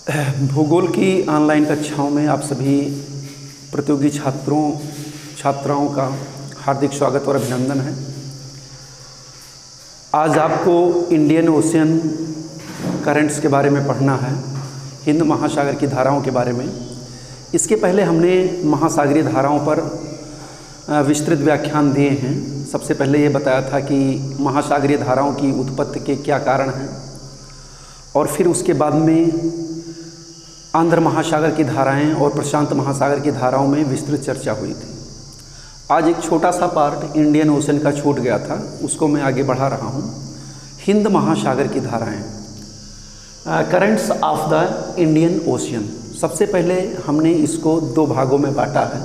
भूगोल की ऑनलाइन कक्षाओं में आप सभी प्रतियोगी छात्राओं का हार्दिक स्वागत और अभिनंदन है। आज आपको इंडियन ओशियन करंट्स के बारे में पढ़ना है, हिंद महासागर की धाराओं के बारे में। इसके पहले हमने महासागरीय धाराओं पर विस्तृत व्याख्यान दिए हैं। सबसे पहले ये बताया था कि महासागरीय धाराओं की उत्पत्ति के क्या कारण हैं, और फिर उसके बाद में आंध्र महासागर की धाराएं और प्रशांत महासागर की धाराओं में विस्तृत चर्चा हुई थी। आज एक छोटा सा पार्ट इंडियन ओशन का छूट गया था, उसको मैं आगे बढ़ा रहा हूँ। हिंद महासागर की धाराएं, currents of the Indian ocean. सबसे पहले हमने इसको दो भागों में बांटा है।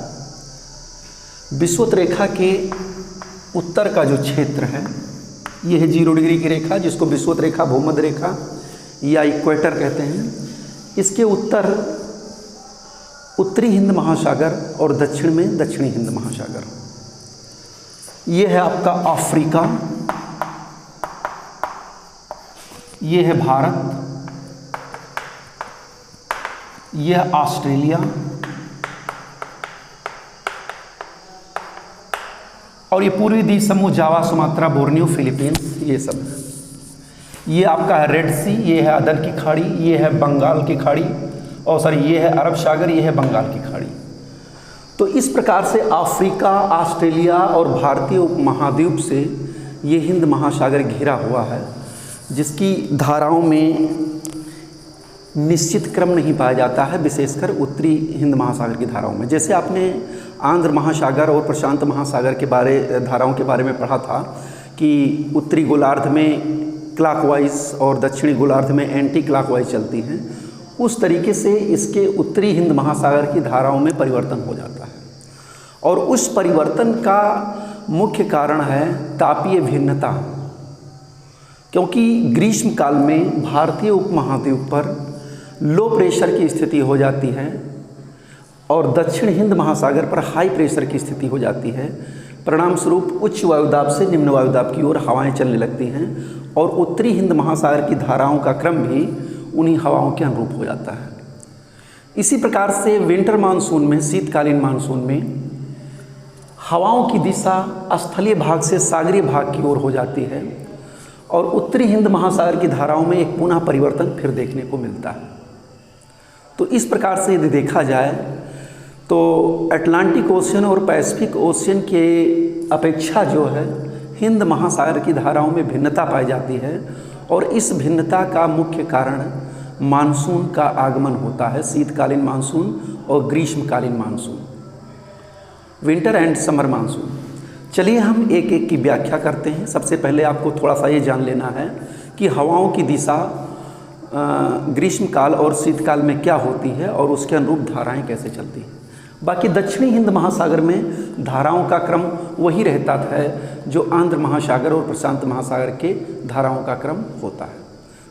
विषुवत रेखा के उत्तर का जो क्षेत्र है, ये है 0 डिग्री की रेखा, जिसको विषुवत रेखा, भूमध्य रेखा या इक्वेटर कहते हैं। इसके उत्तरी हिंद महासागर और दक्षिण में दक्षिणी हिंद महासागर। ये है आपका अफ्रीका, ये है भारत, ये है ऑस्ट्रेलिया, और ये पूर्वी द्वीप समूह, जावा, सुमात्रा, बोर्नियो, फिलीपींस, ये सब है। ये आपका है रेड सी, ये है अदन की खाड़ी, ये है बंगाल की खाड़ी, और सॉरी ये है अरब सागर, ये है बंगाल की खाड़ी। तो इस प्रकार से अफ्रीका, ऑस्ट्रेलिया और भारतीय उपमहाद्वीप से ये हिंद महासागर घिरा हुआ है, जिसकी धाराओं में निश्चित क्रम नहीं पाया जाता है, विशेषकर उत्तरी हिंद महासागर की धाराओं में। जैसे आपने आंध्र महासागर और प्रशांत महासागर के धाराओं के बारे में पढ़ा था कि उत्तरी गोलार्ध में क्लॉकवाइज और दक्षिणी गोलार्ध में एंटी क्लॉकवाइज चलती हैं, उस तरीके से इसके उत्तरी हिंद महासागर की धाराओं में परिवर्तन हो जाता है। और उस परिवर्तन का मुख्य कारण है तापीय भिन्नता, क्योंकि ग्रीष्म काल में भारतीय उपमहाद्वीप पर लो प्रेशर की स्थिति हो जाती है और दक्षिण हिंद महासागर पर हाई प्रेशर की स्थिति हो जाती है। परिणाम स्वरूप उच्च वायुदाब से निम्न वायुदाब की ओर हवाएं चलने लगती हैं, और उत्तरी हिंद महासागर की धाराओं का क्रम भी उन्हीं हवाओं के अनुरूप हो जाता है। इसी प्रकार से विंटर मानसून में, शीतकालीन मानसून में, हवाओं की दिशा स्थलीय भाग से सागरीय भाग की ओर हो जाती है, और उत्तरी हिंद महासागर की धाराओं में एक पुनः परिवर्तन फिर देखने को मिलता है। तो इस प्रकार से यदि देखा जाए तो अटलांटिक ओशियन और पैसिफिक ओशियन के अपेक्षा जो है हिंद महासागर की धाराओं में भिन्नता पाई जाती है, और इस भिन्नता का मुख्य कारण मानसून का आगमन होता है, शीतकालीन मानसून और ग्रीष्मकालीन monsoon, winter and summer monsoon. चलिए हम एक एक की व्याख्या करते हैं। सबसे पहले आपको थोड़ा सा ये जान लेना है कि हवाओं की दिशा ग्रीष्मकाल और शीतकाल में क्या होती है और उसके अनुरूप धाराएं कैसे चलती हैं। बाकी दक्षिणी हिंद महासागर में धाराओं का क्रम वही रहता है जो आंध्र महासागर और प्रशांत महासागर के धाराओं का क्रम होता है।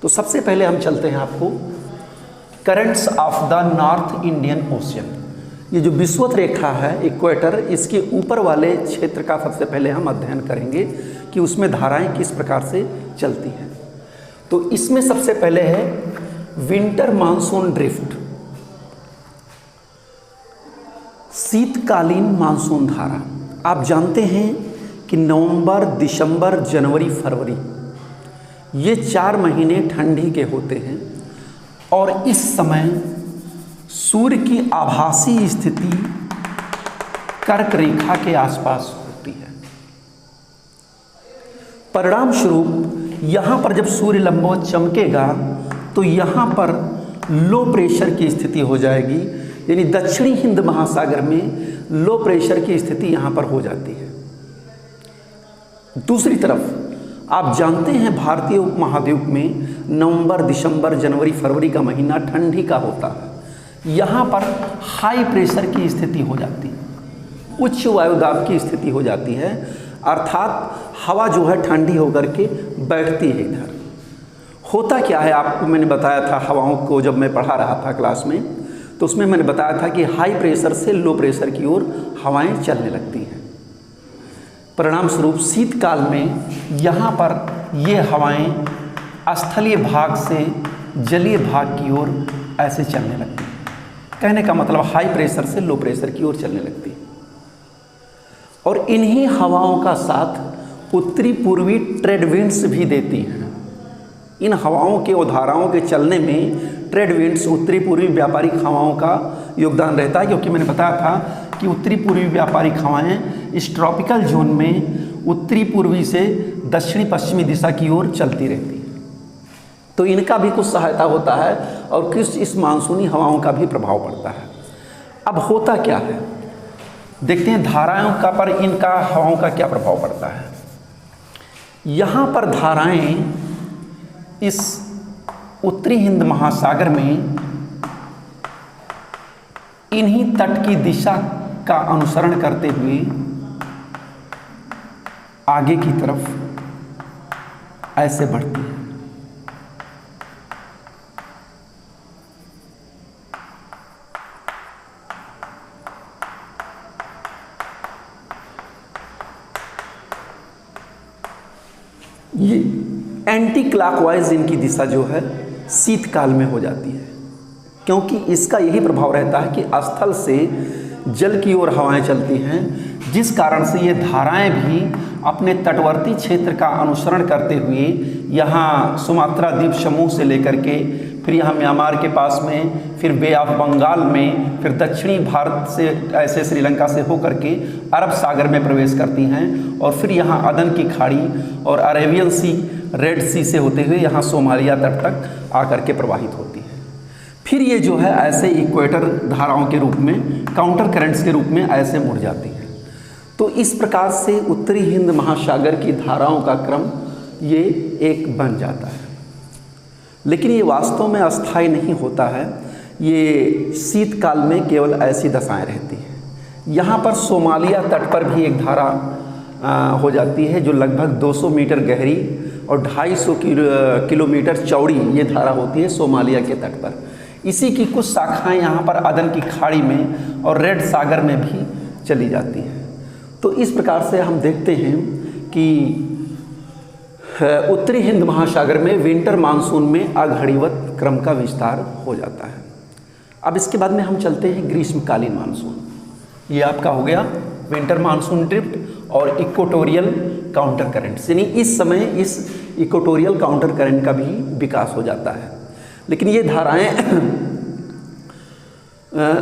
तो सबसे पहले हम चलते हैं आपको currents of the north Indian ocean. ये जो विषुवत रेखा है, इक्वेटर, इसके ऊपर वाले क्षेत्र का सबसे पहले हम अध्ययन करेंगे कि उसमें धाराएं किस प्रकार से चलती हैं। तो इसमें सबसे पहले है विंटर मानसून ड्रिफ्ट, शीतकालीन मानसून धारा। आप जानते हैं कि नवंबर, दिसंबर, जनवरी, फरवरी, ये 4 महीने ठंडी के होते हैं, और इस समय सूर्य की आभासी स्थिति कर्क रेखा के आसपास होती है। परिणाम स्वरूप यहाँ पर जब सूर्य लंबवत चमकेगा तो यहाँ पर लो प्रेशर की स्थिति हो जाएगी, यानी दक्षिणी हिंद महासागर में लो प्रेशर की स्थिति यहाँ पर हो जाती है। दूसरी तरफ आप जानते हैं भारतीय उपमहाद्वीप में नवंबर, दिसंबर, जनवरी, फरवरी का महीना ठंडी का होता है। यहाँ पर हाई प्रेशर की स्थिति हो जाती है, उच्च वायुदाब की स्थिति हो जाती है, अर्थात हवा जो है ठंडी होकर के बैठती है। इधर होता क्या है, आपको मैंने बताया था हवाओं को जब मैं पढ़ा रहा था क्लास में, तो उसमें मैंने बताया था कि हाई प्रेशर से लो प्रेशर की ओर हवाएं चलने लगती हैं। परिणाम स्वरूप शीतकाल में यहाँ पर ये हवाएं स्थलीय भाग से जलीय भाग की ओर ऐसे चलने लगती है। कहने का मतलब हाई प्रेशर से लो प्रेशर की ओर चलने लगती है। और इन्हीं हवाओं का साथ उत्तरी पूर्वी ट्रेड विंड्स भी देती हैं। इन हवाओं के और धाराओं के चलने में ट्रेड विंड्स, उत्तरी पूर्वी व्यापारिक हवाओं का योगदान रहता है, क्योंकि मैंने बताया था कि उत्तरी पूर्वी व्यापारिक हवाएं इस ट्रॉपिकल जोन में उत्तरी पूर्वी से दक्षिणी पश्चिमी दिशा की ओर चलती रहती है। तो इनका भी कुछ सहायता होता है और कुछ इस मानसूनी हवाओं का भी प्रभाव पड़ता है। अब होता क्या है, देखते हैं धाराओं का पर इनका हवाओं का क्या प्रभाव पड़ता है। यहाँ पर धाराएं इस उत्तरी हिंद महासागर में इन्हीं तट की दिशा का अनुसरण करते हुए आगे की तरफ ऐसे बढ़ती है। ये एंटी क्लॉकवाइज इनकी दिशा जो है शीतकाल में हो जाती है, क्योंकि इसका यही प्रभाव रहता है कि स्थल से जल की ओर हवाएं चलती हैं, जिस कारण से ये धाराएं भी अपने तटवर्ती क्षेत्र का अनुसरण करते हुए यहाँ सुमात्रा द्वीप समूह से लेकर के फिर यहाँ म्यांमार के पास में, फिर बे ऑफ बंगाल में, फिर दक्षिणी भारत से ऐसे श्रीलंका से होकर के अरब सागर में प्रवेश करती हैं और फिर यहाँ अदन की खाड़ी और अरेबियन सी, रेड सी से होते हुए यहाँ सोमालिया तट तक आकर के प्रवाहित होती है। फिर ये जो है ऐसे इक्वेटर धाराओं के रूप में, काउंटर करंट्स के रूप में ऐसे मुड़ जाती हैं। तो इस प्रकार से उत्तरी हिंद महासागर की धाराओं का क्रम ये एक बन जाता है। लेकिन ये वास्तव में अस्थायी नहीं होता है, ये शीतकाल में केवल ऐसी दशाएं रहती हैं। यहाँ पर सोमालिया तट पर भी एक धारा हो जाती है जो लगभग 200 मीटर गहरी और 250 किलोमीटर चौड़ी ये धारा होती है सोमालिया के तट पर। इसी की कुछ शाखाएं यहाँ पर अदन की खाड़ी में और रेड सागर में भी चली जाती हैं। तो इस प्रकार से हम देखते हैं कि उत्तरी हिंद महासागर में विंटर मानसून में अघड़ीवत क्रम का विस्तार हो जाता है। अब इसके बाद में हम चलते हैं ग्रीष्मकालीन मानसून। ये आपका हो गया विंटर मानसून ड्रिफ्ट और इक्वेटोरियल काउंटर करंट्स, यानी इस समय इस इक्वेटोरियल काउंटर करंट का भी विकास हो जाता है। लेकिन ये धाराएं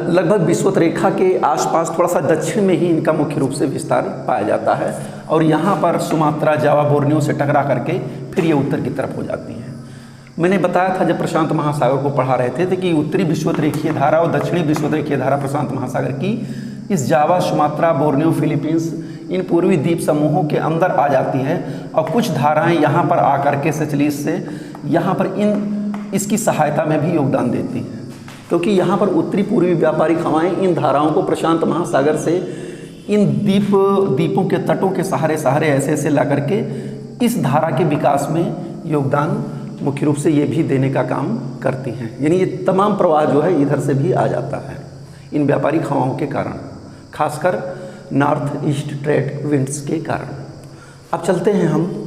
लगभग विषुवत रेखा के आसपास थोड़ा सा दक्षिण में ही इनका मुख्य रूप से विस्तार पाया जाता है और यहाँ पर सुमात्रा, जावा, बोर्नियो से टकरा करके फिर ये उत्तर की तरफ हो जाती हैं। मैंने बताया था जब प्रशांत महासागर को पढ़ा रहे थे कि उत्तरी विषुवत रेखीय धारा और दक्षिणी विषुवत रेखीय धारा प्रशांत महासागर की इस जावा, सुमात्रा, बोर्नियो, फिलीपींस इन पूर्वी द्वीप समूहों के अंदर आ जाती है और कुछ धाराएं यहाँ पर आकर के सेचलिस से यहाँ पर इसकी सहायता में भी योगदान देती हैं, क्योंकि यहाँ पर उत्तरी पूर्वी व्यापारिक हवाएं इन धाराओं को प्रशांत महासागर से इन द्वीपों के तटों के सहारे ऐसे ऐसे ला करके इस धारा के विकास में योगदान मुख्य रूप से ये भी देने का काम करती हैं। यानी ये तमाम प्रवाह जो है इधर से भी आ जाता है इन व्यापारिक हवाओं के कारण, खासकर नॉर्थ ईस्ट ट्रेड विंड्स के कारण। अब चलते हैं हम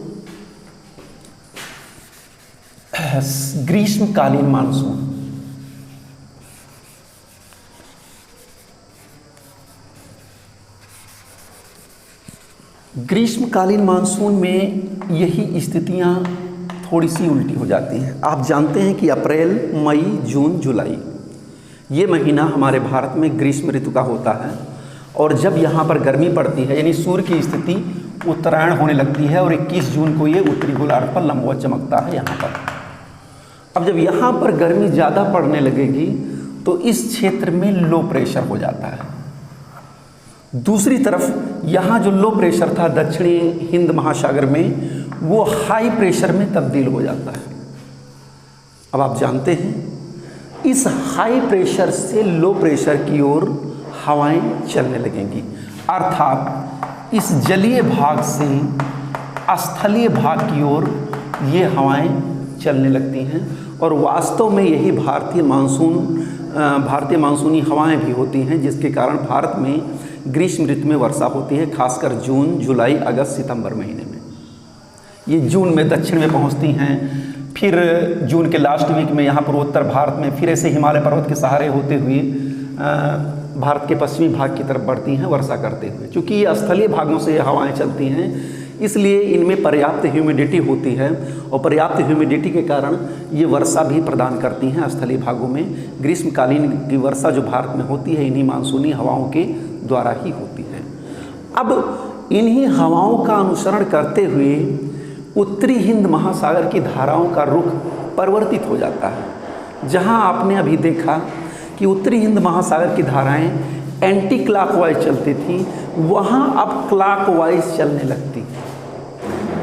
ग्रीष्मकालीन मानसून। ग्रीष्मकालीन मानसून में यही स्थितियां थोड़ी सी उल्टी हो जाती हैं। आप जानते हैं कि अप्रैल, मई, जून, जुलाई ये महीना हमारे भारत में ग्रीष्म ऋतु का होता है और जब यहाँ पर गर्मी पड़ती है यानी सूर्य की स्थिति उत्तरायण होने लगती है और 21 जून को ये उत्तरी गोलार्ध पर लंबवत चमकता है यहाँ पर। अब जब यहाँ पर गर्मी ज़्यादा पड़ने लगेगी तो इस क्षेत्र में लो प्रेशर हो जाता है। दूसरी तरफ यहाँ जो लो प्रेशर था दक्षिणी हिंद महासागर में, वो हाई प्रेशर में तब्दील हो जाता है। अब आप जानते हैं इस हाई प्रेशर से लो प्रेशर की ओर हवाएं चलने लगेंगी, अर्थात इस जलीय भाग से स्थलीय भाग की ओर ये हवाएं चलने लगती हैं और वास्तव में यही भारतीय मानसूनी हवाएं भी होती हैं, जिसके कारण भारत में ग्रीष्म ऋतु में वर्षा होती है, खासकर जून, जुलाई, अगस्त, सितंबर महीने में। ये जून में दक्षिण में पहुंचती हैं, फिर जून के लास्ट वीक में यहाँ पर उत्तर भारत में फिर ऐसे हिमालय पर्वत के सहारे होते हुए भारत के पश्चिमी भाग की तरफ बढ़ती हैं वर्षा करते हुए। चूँकि ये स्थलीय भागों से ये हवाएं चलती हैं, इसलिए इनमें पर्याप्त ह्यूमिडिटी होती है और पर्याप्त ह्यूमिडिटी के कारण ये वर्षा भी प्रदान करती हैं स्थलीय भागों में। ग्रीष्मकालीन की वर्षा जो भारत में होती है इन्हीं मानसूनी हवाओं के द्वारा ही होती है। अब इन्हीं हवाओं का अनुसरण करते हुए उत्तरी हिंद महासागर की धाराओं का रुख परिवर्तित हो जाता है। जहां आपने अभी देखा कि उत्तरी हिंद महासागर की धाराएं एंटी क्लॉकवाइज चलती थी, वहां अब क्लॉकवाइज चलने लगती।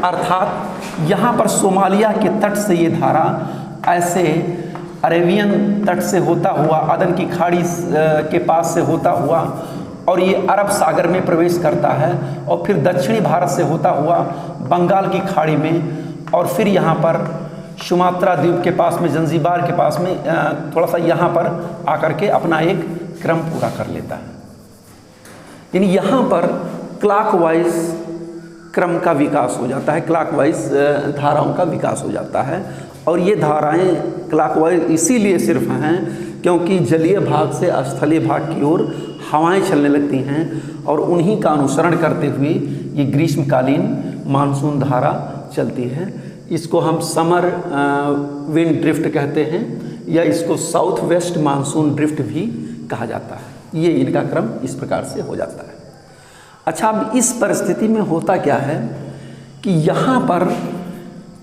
अर्थात यहाँ पर सोमालिया के तट से ये धारा ऐसे अरेबियन तट से होता हुआ अदन की खाड़ी के पास से होता हुआ और ये अरब सागर में प्रवेश करता है और फिर दक्षिणी भारत से होता हुआ बंगाल की खाड़ी में और फिर यहाँ पर सुमात्रा द्वीप के पास में जंजीबार के पास में थोड़ा सा यहाँ पर आकर के अपना एक क्रम पूरा कर लेता है। यानी यहाँ पर क्लॉकवाइज क्रम का विकास हो जाता है, क्लॉकवाइज धाराओं का विकास हो जाता है। और ये धाराएं क्लॉकवाइज इसीलिए सिर्फ हैं क्योंकि जलीय भाग से स्थलीय भाग की ओर हवाएं चलने लगती हैं और उन्हीं का अनुसरण करते हुए ये ग्रीष्मकालीन मानसून धारा चलती है। इसको हम समर विंड ड्रिफ्ट कहते हैं या इसको साउथ वेस्ट मानसून ड्रिफ्ट भी कहा जाता है। ये इनका क्रम इस प्रकार से हो जाता है। अच्छा, अब इस परिस्थिति में होता क्या है कि यहाँ पर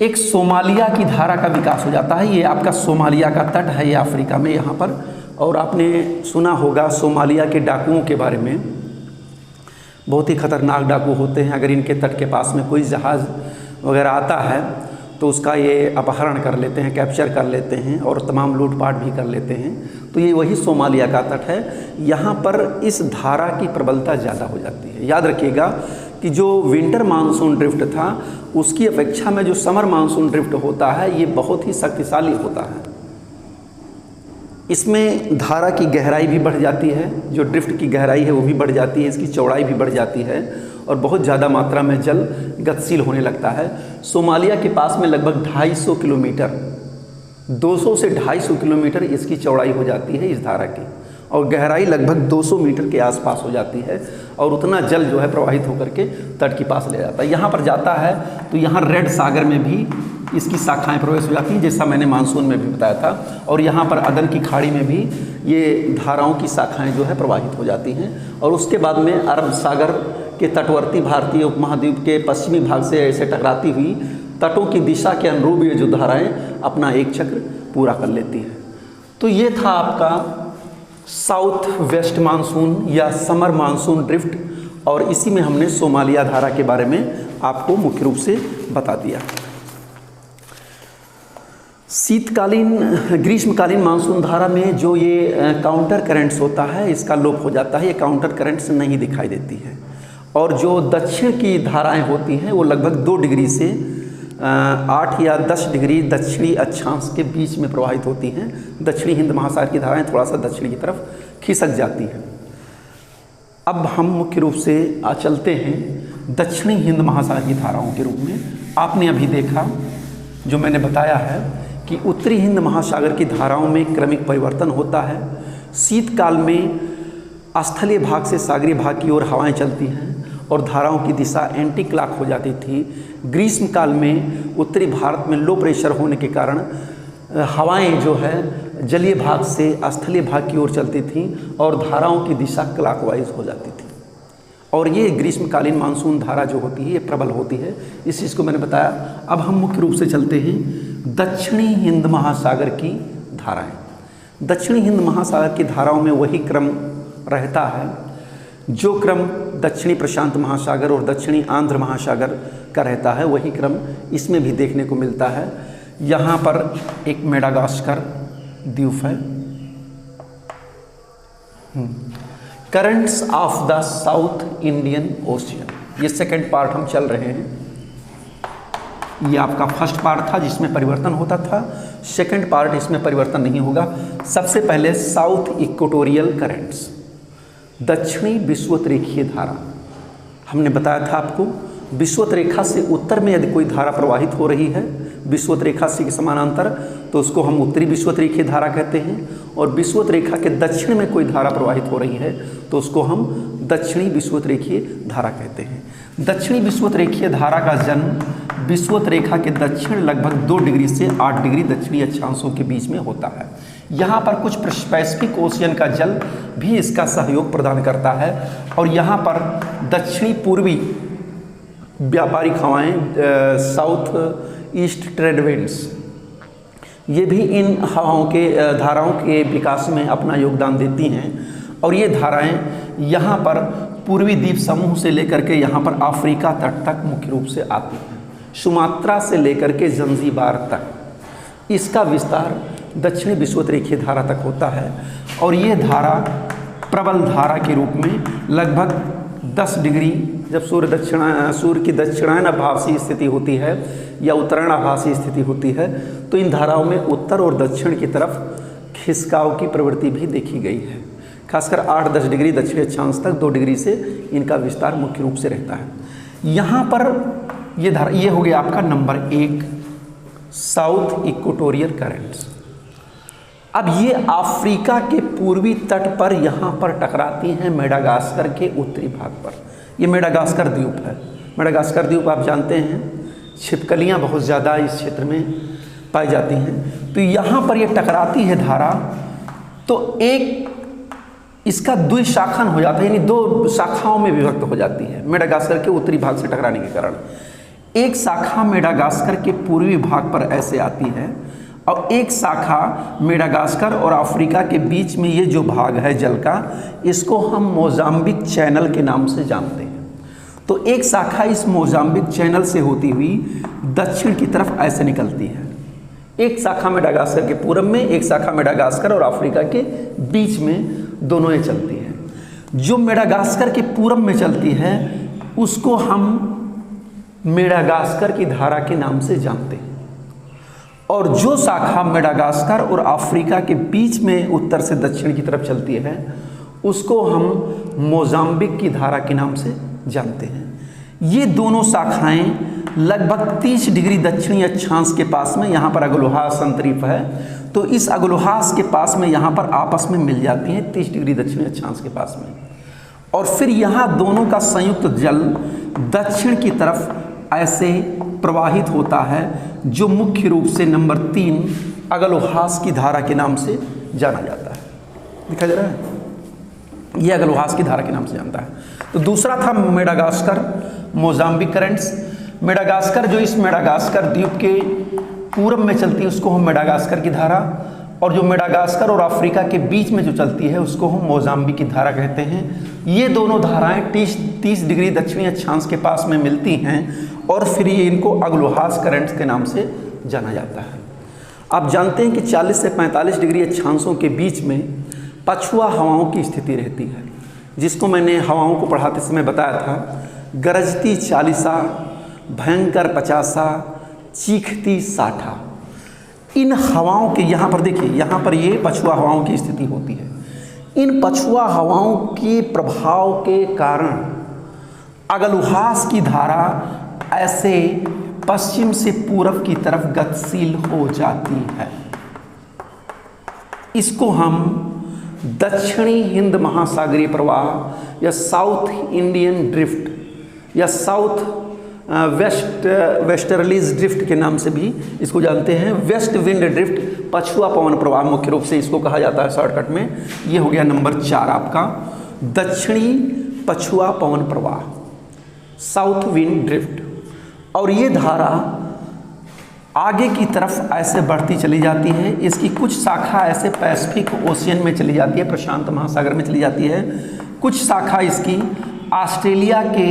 एक सोमालिया की धारा का विकास हो जाता है। ये आपका सोमालिया का तट है, ये अफ्रीका में यहाँ पर। और आपने सुना होगा सोमालिया के डाकुओं के बारे में, बहुत ही खतरनाक डाकू होते हैं। अगर इनके तट के पास में कोई जहाज़ वगैरह आता है तो उसका ये अपहरण कर लेते हैं, कैप्चर कर लेते हैं और तमाम लूटपाट भी कर लेते हैं। तो ये वही सोमालिया का तट है। यहाँ पर इस धारा की प्रबलता ज़्यादा हो जाती है। याद रखिएगा कि जो विंटर मानसून ड्रिफ्ट था उसकी अपेक्षा में जो समर मानसून ड्रिफ्ट होता है ये बहुत ही शक्तिशाली होता है। इसमें धारा की गहराई भी बढ़ जाती है, जो ड्रिफ्ट की गहराई है वो भी बढ़ जाती है, इसकी चौड़ाई भी बढ़ जाती है और बहुत ज़्यादा मात्रा में जल गतिशील होने लगता है। सोमालिया के पास में लगभग 250 किलोमीटर, 200 से 250 किलोमीटर इसकी चौड़ाई हो जाती है इस धारा की और गहराई लगभग 200 मीटर के आसपास हो जाती है और उतना जल जो है प्रवाहित होकर के तट के पास ले जाता है। यहाँ पर जाता है तो यहाँ रेड सागर में भी इसकी शाखाएं प्रवेश हो जाती हैं, जैसा मैंने मानसून में भी बताया था। और यहाँ पर अदन की खाड़ी में भी ये धाराओं की शाखाएं जो है प्रवाहित हो जाती हैं और उसके बाद में अरब सागर के तटवर्ती भारतीय उपमहाद्वीप के पश्चिमी भाग से ऐसे टकराती हुई तटों की दिशा के अनुरूप ये जो धाराएं अपना एक चक्र पूरा कर लेती हैं। तो ये था आपका साउथ वेस्ट मानसून या समर मानसून ड्रिफ्ट और इसी में हमने सोमालिया धारा के बारे में आपको मुख्य रूप से बता दिया। शीतकालीन ग्रीष्मकालीन मानसून धारा में जो ये काउंटर करंट्स होता है इसका लोप हो जाता है, ये काउंटर करंट्स नहीं दिखाई देती है। और जो दक्षिण की धाराएं होती हैं वो लगभग 2 डिग्री से 8 या 10 डिग्री दक्षिणी अक्षांश के बीच में प्रवाहित होती हैं। दक्षिणी हिंद महासागर की धाराएं थोड़ा सा दक्षिण की तरफ खिसक जाती हैं। अब हम मुख्य रूप से चलते हैं दक्षिणी हिंद महासागर की धाराओं के रूप में। आपने अभी देखा जो मैंने बताया है कि उत्तरी हिंद महासागर की धाराओं में क्रमिक परिवर्तन होता है। शीतकाल में स्थलीय भाग से सागरीय भाग की ओर हवाएं चलती हैं और धाराओं की दिशा एंटी क्लॉक हो जाती थी। ग्रीष्मकाल में उत्तरी भारत में लो प्रेशर होने के कारण हवाएं जो है जलीय भाग से स्थलीय भाग की ओर चलती थीं और धाराओं की दिशा क्लॉकवाइज हो जाती थी। और ये ग्रीष्मकालीन मानसून धारा जो होती है ये प्रबल होती है, इस चीज़ को मैंने बताया। अब हम मुख्य रूप से चलते हैं दक्षिणी हिंद महासागर की धाराएं। दक्षिणी हिंद महासागर की धाराओं में वही क्रम रहता है जो क्रम दक्षिणी प्रशांत महासागर और दक्षिणी आंध्र महासागर का रहता है, वही क्रम इसमें भी देखने को मिलता है। यहाँ पर एक मेडागास्कर द्वीप है। Currents of the south Indian ocean, ये सेकंड पार्ट हम चल रहे हैं। ये आपका फर्स्ट पार्ट था जिसमें परिवर्तन होता था, सेकंड पार्ट इसमें परिवर्तन नहीं होगा। सबसे पहले साउथ इक्वेटोरियल करंट्स, दक्षिणी विषुवत रेखीय धारा। हमने बताया था आपको विषुवत रेखा से उत्तर में यदि कोई धारा प्रवाहित हो रही है विषुवत रेखा से के समानांतर, तो उसको हम उत्तरी विषुवत रेखीय धारा कहते हैं। और विषुवत रेखा के दक्षिण में कोई धारा प्रवाहित हो रही है तो उसको हम दक्षिणी विषुवत रेखीय धारा कहते हैं। दक्षिणी विषुवत रेखीय धारा का जन्म विषुवत रेखा के दक्षिण लगभग 2 डिग्री से 8 डिग्री दक्षिणी अक्षांशों के बीच में होता है। यहाँ पर कुछ पैसिफिक ओशियन का जल भी इसका सहयोग प्रदान करता है। और यहाँ पर दक्षिणी पूर्वी व्यापारिक हवाएं, साउथ ईस्ट ट्रेड विंड्स, ये भी इन हवाओं के धाराओं के विकास में अपना योगदान देती हैं। और ये धाराएं यहाँ पर पूर्वी द्वीप समूह से लेकर के यहाँ पर अफ्रीका तट तक मुख्य रूप से आती हैं। सुमात्रा से लेकर के जंजीबार तक इसका विस्तार दक्षिणी विषुवत रेखीय धारा तक होता है। और ये धारा प्रबल धारा के रूप में लगभग 10 डिग्री, जब सूर्य की दक्षिणायन आभासी स्थिति होती है या उत्तरायण आभासी स्थिति होती है, तो इन धाराओं में उत्तर और दक्षिण की तरफ खिसकाव की प्रवृत्ति भी देखी गई है। खासकर 8-10 डिग्री दक्षिणी अक्षांश तक 2 डिग्री से इनका विस्तार मुख्य रूप से रहता है। यहाँ पर ये धारा, ये हो गया आपका नंबर 1 साउथ इक्वेटोरियल करंट्स। अब ये अफ्रीका के पूर्वी तट पर यहाँ पर टकराती हैं मेडागास्कर के उत्तरी भाग पर। ये मेडागास्कर द्वीप है। मेडागास्कर द्वीप आप जानते हैं, छिपकलियाँ बहुत ज़्यादा इस क्षेत्र में पाई जाती हैं। तो यहाँ पर ये टकराती है धारा, तो एक इसका द्विशाखन हो जाता है, यानी 2 शाखाओं में विभक्त हो जाती है मेडागास्कर के उत्तरी भाग से टकराने के कारण। एक शाखा मेडागास्कर के पूर्वी भाग पर ऐसे आती है और एक शाखा मेडागास्कर और अफ्रीका के बीच में ये जो भाग है जल का, इसको हम मोजाम्बिक चैनल के नाम से जानते हैं। तो एक शाखा इस मोजाम्बिक चैनल से होती हुई दक्षिण की तरफ ऐसे निकलती है। एक शाखा मेडागास्कर के पूर्व में, एक शाखा मेडागास्कर और अफ्रीका के बीच में, दोनों ये चलती है। जो मेडागास्कर के पूर्व में चलती है उसको हम मेडागास्कर की धारा के नाम से जानते हैं। और जो शाखा मेडागास्कर और अफ्रीका के बीच में उत्तर से दक्षिण की तरफ चलती है उसको हम मोजाम्बिक की धारा के नाम से जानते हैं। ये दोनों शाखाएं लगभग 30 डिग्री दक्षिणी अक्षांश के पास में, यहाँ पर अगलोहास अंतरीप है, तो इस अगलोहास के पास में यहाँ पर आपस में मिल जाती हैं 30 डिग्री दक्षिणी अक्षांश के पास में। और फिर यहाँ दोनों का संयुक्त जल दक्षिण की तरफ ऐसे प्रवाहित होता है, जो मुख्य रूप से नंबर 3 अगलोहास की धारा के नाम से जाना जाता है। दिखा जा रहा है, ये अगलोहास की धारा के नाम से जानता है। तो दूसरा था मेडागास्कर मोजाम्बिक करंट्स। मेडागास्कर, जो इस मेडागास्कर द्वीप के पूर्व में चलती है उसको हम मेडागास्कर की धारा, और जो मेडागास्कर और अफ्रीका के बीच में जो चलती है उसको हम मोजाम्बिक की धारा कहते हैं। ये दोनों धाराएं 30 डिग्री दक्षिणी अक्षांश के पास में मिलती हैं और फिर ये इनको अगलोहास करंट्स के नाम से जाना जाता है। आप जानते हैं कि 40 से 45 डिग्री अक्षांशों के बीच में पछुआ हवाओं की स्थिति रहती है, जिसको मैंने हवाओं को पढ़ाते समय बताया था, गरजती 40, भयंकर 50, चीखती 60। इन हवाओं के यहाँ पर देखिए, यहाँ पर ये पछुआ हवाओं की स्थिति होती है। इन पछुआ हवाओं के प्रभाव के कारण अगलोहास की धारा ऐसे पश्चिम से पूर्व की तरफ गतिशील हो जाती है। इसको हम दक्षिणी हिंद महासागरीय प्रवाह या साउथ इंडियन ड्रिफ्ट या साउथ वेस्टर्लीज ड्रिफ्ट के नाम से भी इसको जानते हैं। वेस्ट विंड ड्रिफ्ट, पछुआ पवन प्रवाह मुख्य रूप से इसको कहा जाता है शॉर्टकट में। ये हो गया नंबर 4 आपका दक्षिणी पछुआ पवन प्रवाह, साउथ विंड ड्रिफ्ट। और ये धारा आगे की तरफ ऐसे बढ़ती चली जाती है। इसकी कुछ शाखा ऐसे पैसिफिक ओशियन में चली जाती है, प्रशांत महासागर में चली जाती है। कुछ शाखा इसकी ऑस्ट्रेलिया के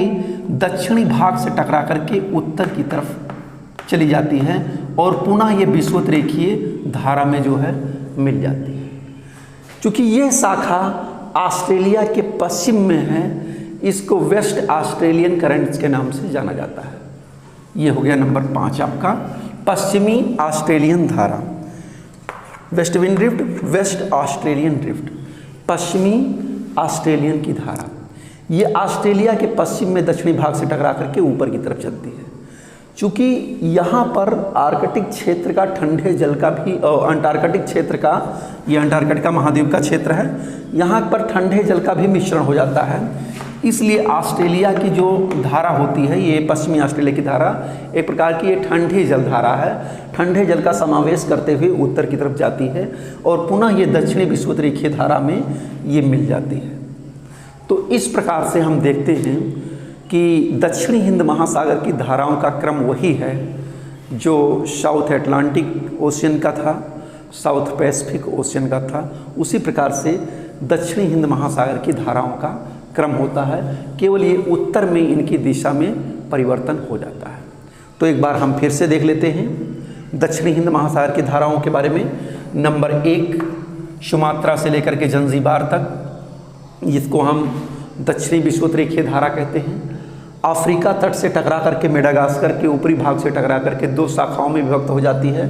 दक्षिणी भाग से टकरा करके उत्तर की तरफ चली जाती है और पुनः ये विषुवत रेखीय धारा में जो है मिल जाती है। क्योंकि ये शाखा ऑस्ट्रेलिया के पश्चिम में है, इसको वेस्ट ऑस्ट्रेलियन करंट्स के नाम से जाना जाता है। ये हो गया नंबर 5 आपका पश्चिमी ऑस्ट्रेलियन धारा, west wind drift, waste Australian drift, पश्चिमी ऑस्ट्रेलियन की धारा। ये ऑस्ट्रेलिया के पश्चिम में दक्षिणी भाग से टकरा करके ऊपर की तरफ चलती है। चूँकि यहाँ पर आर्कटिक क्षेत्र का ठंडे जल का भी अंटार्कटिक क्षेत्र का, ये अंटार्कटिका महाद्वीप का क्षेत्र है, यहाँ पर ठंडे जल का भी मिश्रण हो जाता है। इसलिए ऑस्ट्रेलिया की जो धारा होती है, ये पश्चिमी ऑस्ट्रेलिया की धारा एक प्रकार की ये ठंडी जल धारा है, ठंडे जल का समावेश करते हुए उत्तर की तरफ जाती है और पुनः ये दक्षिणी विषुवतरेखीय धारा में ये मिल जाती है। तो इस प्रकार से हम देखते हैं कि दक्षिणी हिंद महासागर की धाराओं का क्रम वही है जो साउथ अटलांटिक ओशियन का था, साउथ पैसिफिक ओशियन का था। उसी प्रकार से दक्षिणी हिंद महासागर की धाराओं का क्रम होता है, केवल ये उत्तर में इनकी दिशा में परिवर्तन हो जाता है। तो एक बार हम फिर से देख लेते हैं दक्षिणी हिंद महासागर की धाराओं के बारे में। नंबर 1 सुमात्रा से लेकर के जंजीबार तक, जिसको हम दक्षिणी विषुवतरेखीय धारा कहते हैं। अफ्रीका तट से टकरा करके मेडागास्कर के ऊपरी भाग से टकरा करके 2 शाखाओं में विभक्त हो जाती है।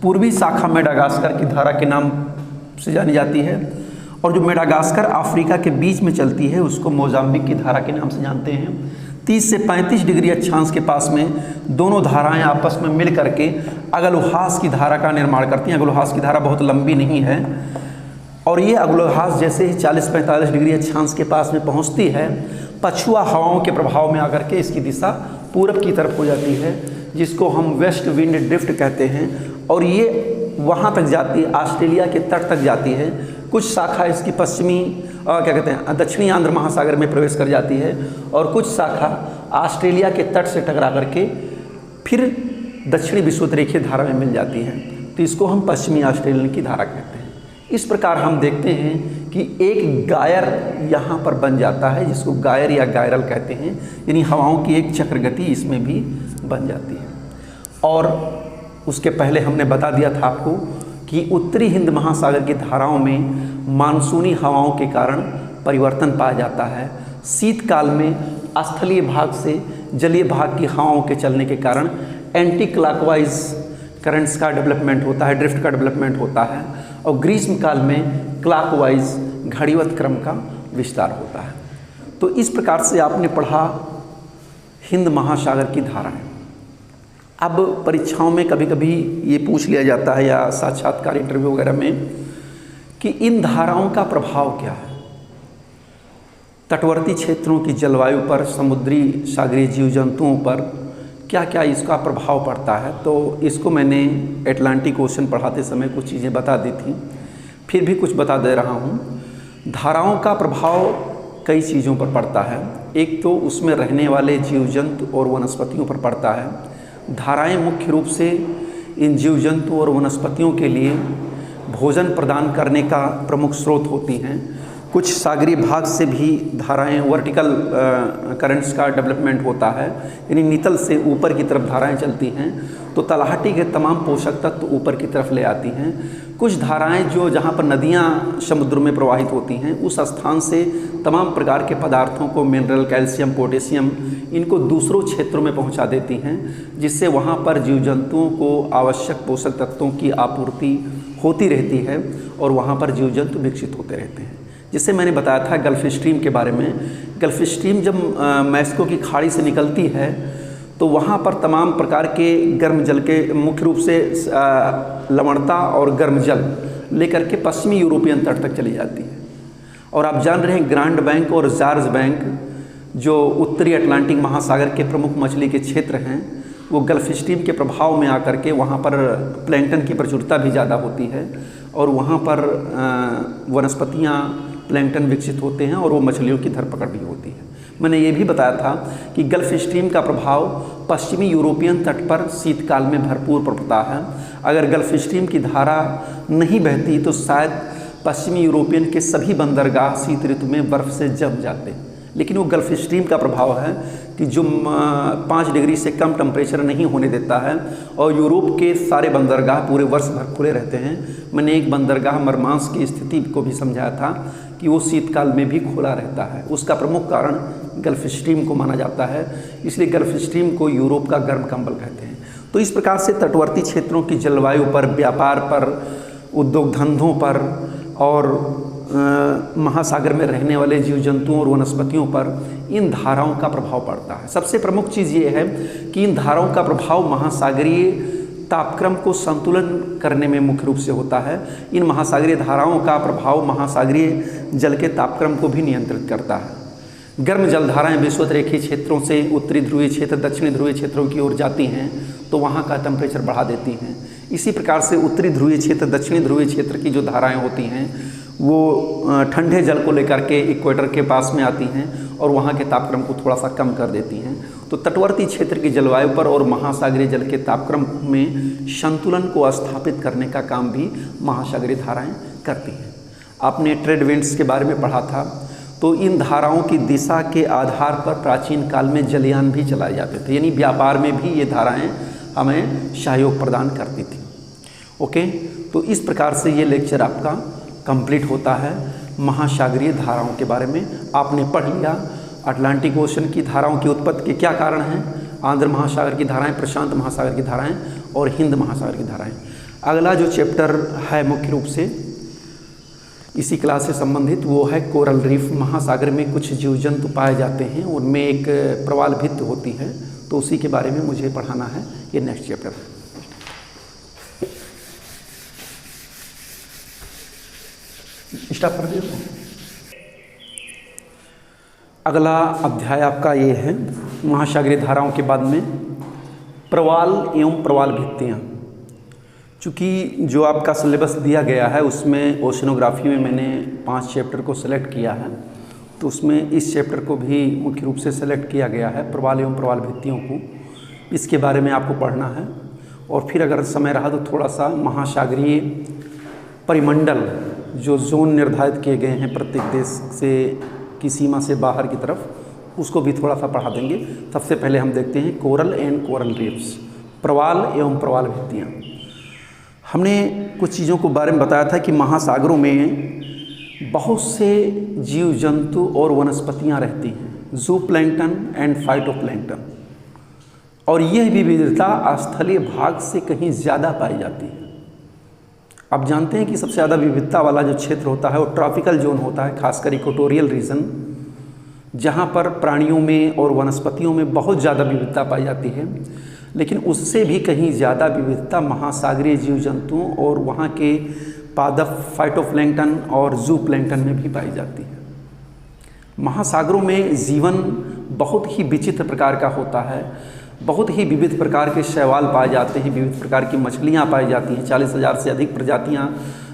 पूर्वी शाखा मेडागास्कर की धारा के नाम से जानी जाती है और जो मेडागास्कर अफ्रीका के बीच में चलती है उसको मोजाम्बिक की धारा के नाम से जानते हैं। 30 से 35 डिग्री अक्षांश के पास में दोनों धाराएं आपस में मिल करके अगलुहास की धारा का निर्माण करती हैं। अगलुहास की धारा बहुत लंबी नहीं है और ये अगलुहास जैसे ही 40-45 डिग्री अक्षांश के पास में पहुंचती है, पछुआ हवाओं के प्रभाव में आकर के इसकी दिशा पूरब की तरफ हो जाती है, जिसको हम वेस्ट विंड ड्रिफ्ट कहते हैं। और ये वहाँ तक जाती है, ऑस्ट्रेलिया के तट तक जाती है। कुछ शाखा इसकी पश्चिमी क्या कहते हैं दक्षिणी आंध्र महासागर में प्रवेश कर जाती है और कुछ शाखा ऑस्ट्रेलिया के तट से टकरा करके फिर दक्षिणी विषुवतरेखीय धारा में मिल जाती है। तो इसको हम पश्चिमी ऑस्ट्रेलियन की धारा कहते हैं। इस प्रकार हम देखते हैं कि एक गायर यहाँ पर बन जाता है, जिसको गायर या गायरल कहते हैं, यानी हवाओं की एक चक्र गति इसमें भी बन जाती है। और उसके पहले हमने बता दिया था आपको कि उत्तरी हिंद महासागर की धाराओं में मानसूनी हवाओं के कारण परिवर्तन पाया जाता है। शीतकाल में स्थलीय भाग से जलीय भाग की हवाओं के चलने के कारण एंटी क्लॉकवाइज करंट्स का डेवलपमेंट होता है, ड्रिफ्ट का डेवलपमेंट होता है। और ग्रीष्म काल में क्लॉकवाइज घड़ीवत क्रम का विस्तार होता है। तो इस प्रकार से आपने पढ़ा हिंद महासागर की धाराएं। अब परीक्षाओं में कभी कभी ये पूछ लिया जाता है या साक्षात्कार इंटरव्यू वगैरह में कि इन धाराओं का प्रभाव क्या है तटवर्ती क्षेत्रों की जलवायु पर, समुद्री सागरीय जीव जंतुओं पर क्या क्या इसका प्रभाव पड़ता है। तो इसको मैंने एटलांटिक ओशन पढ़ाते समय कुछ चीज़ें बता दी थी, फिर भी कुछ बता दे रहा हूँ। धाराओं का प्रभाव कई चीज़ों पर पड़ता है। एक तो उसमें रहने वाले जीव जंतु और वनस्पतियों पर पड़ता है। धाराएं मुख्य रूप से इन जीव जंतु और वनस्पतियों के लिए भोजन प्रदान करने का प्रमुख स्रोत होती हैं। कुछ सागरीय भाग से भी धाराएं वर्टिकल करंट्स का डेवलपमेंट होता है, यानी नितल से ऊपर की तरफ धाराएं चलती हैं तो तलहटी के तमाम पोषक तत्व ऊपर की तरफ ले आती हैं। कुछ धाराएं जो जहाँ पर नदियाँ समुद्र में प्रवाहित होती हैं उस स्थान से तमाम प्रकार के पदार्थों को, मिनरल, कैल्शियम, पोटेशियम, इनको दूसरों क्षेत्रों में पहुँचा देती हैं, जिससे वहाँ पर जीव जंतुओं को आवश्यक पोषक तत्वों की आपूर्ति होती रहती है और वहाँ पर जीव जंतु विकसित होते रहते हैं। जिससे मैंने बताया था गल्फ स्ट्रीम के बारे में। गल्फ स्ट्रीम जब मैक्सिको की खाड़ी से निकलती है तो वहाँ पर तमाम प्रकार के गर्म जल के, मुख्य रूप से लवणता और गर्म जल लेकर के पश्चिमी यूरोपियन तट तक चली जाती है। और आप जान रहे हैं ग्रांड बैंक और जॉर्ज बैंक जो उत्तरी अटलांटिक महासागर के प्रमुख मछली के क्षेत्र हैं, वो गल्फ स्ट्रीम के प्रभाव में आकर के वहाँ पर प्लैंकटन की प्रचुरता भी ज़्यादा होती है और वहाँ पर वनस्पतियाँ, प्लैंकटन विकसित होते हैं और वो मछलियों की धरपकड़ भी होती है। मैंने ये भी बताया था कि गल्फ स्ट्रीम का प्रभाव पश्चिमी यूरोपियन तट पर शीतकाल में भरपूर पड़ता है। अगर गल्फ स्ट्रीम की धारा नहीं बहती तो शायद पश्चिमी यूरोपियन के सभी बंदरगाह शीत ऋतु में बर्फ़ से जम जाते। लेकिन वो गल्फ स्ट्रीम का प्रभाव है कि जो 5 डिग्री से कम टेम्परेचर नहीं होने देता है और यूरोप के सारे बंदरगाह पूरे वर्ष भर खुले रहते हैं। मैंने एक बंदरगाह मरमांस की स्थिति को भी समझाया था कि वो शीतकाल में भी खुला रहता है। उसका प्रमुख कारण गल्फ स्ट्रीम को माना जाता है, इसलिए गल्फ स्ट्रीम को यूरोप का गर्म कंबल कहते हैं। तो इस प्रकार से तटवर्ती क्षेत्रों की जलवायु पर, व्यापार पर, उद्योग धंधों पर और महासागर में रहने वाले जीव जंतुओं और वनस्पतियों पर इन धाराओं का प्रभाव पड़ता है। सबसे प्रमुख चीज़ ये है कि इन धाराओं का प्रभाव महासागरीय तापक्रम को संतुलन करने में मुख्य रूप से होता है। इन महासागरीय धाराओं का प्रभाव महासागरीय जल के तापक्रम को भी नियंत्रित करता है। गर्म जलधाराएं विषुवत रेखीय क्षेत्रों से उत्तरी ध्रुवीय क्षेत्र दक्षिणी ध्रुवीय क्षेत्रों की ओर जाती हैं तो वहाँ का टेम्परेचर बढ़ा देती हैं। इसी प्रकार से उत्तरी ध्रुवीय क्षेत्र दक्षिणी ध्रुवीय क्षेत्र की जो धाराएं होती हैं वो ठंडे जल को लेकर के इक्वेटर के पास में आती हैं और वहाँ के तापक्रम को थोड़ा सा कम कर देती हैं। तो तटवर्ती क्षेत्र की जलवायु पर और महासागरीय जल के तापक्रम में संतुलन को स्थापित करने का काम भी महासागरीय धाराएं करती हैं। आपने ट्रेड विंड्स के बारे में पढ़ा था, तो इन धाराओं की दिशा के आधार पर प्राचीन काल में जलयान भी चलाए जाते थे, यानी व्यापार में भी ये धाराएं हमें सहयोग प्रदान करती थी। ओके, तो इस प्रकार से ये लेक्चर आपका कंप्लीट होता है महासागरीय धाराओं के बारे में। आपने पढ़ लिया अटलांटिक ओशन की धाराओं की उत्पत्ति के क्या कारण हैं, आंध्र महासागर की धाराएं, प्रशांत महासागर की धाराएं और हिंद महासागर की धाराएं। अगला जो चैप्टर है मुख्य रूप से इसी क्लास से संबंधित वो है कोरल रीफ। महासागर में कुछ जीव जंतु पाए जाते हैं, उनमें एक प्रवाल भित्त होती है, तो उसी के बारे में मुझे पढ़ाना है। ये नेक्स्ट चैप्टर है। स्टार्ट कर दिया। अगला अध्याय आपका ये है महासागरीय धाराओं के बाद में प्रवाल एवं प्रवाल भित्तियाँ। चूँकि जो आपका सिलेबस दिया गया है उसमें ओशनोग्राफी में मैंने 5 चैप्टर को सेलेक्ट किया है, तो उसमें इस चैप्टर को भी मुख्य रूप से सेलेक्ट किया गया है, प्रवाल एवं प्रवाल भित्तियों को। इसके बारे में आपको पढ़ना है और फिर अगर समय रहा तो थोड़ा सा महासागरीय परिमंडल जो जोन निर्धारित किए गए हैं प्रत्येक देश से की सीमा से बाहर की तरफ, उसको भी थोड़ा सा पढ़ा देंगे। सबसे पहले हम देखते हैं कोरल एंड कोरल रीफ्स, प्रवाल एवं प्रवाल भित्तियाँ। हमने कुछ चीज़ों के बारे में बताया था कि महासागरों में बहुत से जीव जंतु और वनस्पतियाँ रहती हैं, जू प्लैंक्टन एंड फाइटोप्लैंक्टन, और यह विविधता स्थलीय भाग से कहीं ज़्यादा पाई जाती है। आप जानते हैं कि सबसे ज़्यादा विविधता वाला जो क्षेत्र होता है वो ट्रॉपिकल जोन होता है, खासकर इक्वेटोरियल रीजन, जहाँ पर प्राणियों में और वनस्पतियों में बहुत ज़्यादा विविधता पाई जाती है। लेकिन उससे भी कहीं ज़्यादा विविधता महासागरीय जीव जंतुओं और वहाँ के पादप फाइटोप्लैंक्टन और जू प्लैंक्टन में भी पाई जाती है। महासागरों में जीवन बहुत ही विचित्र प्रकार का होता है, बहुत ही विविध प्रकार के शैवाल पाए जाते हैं, विविध प्रकार की मछलियाँ पाई जाती हैं। 40,000 से अधिक प्रजातियाँ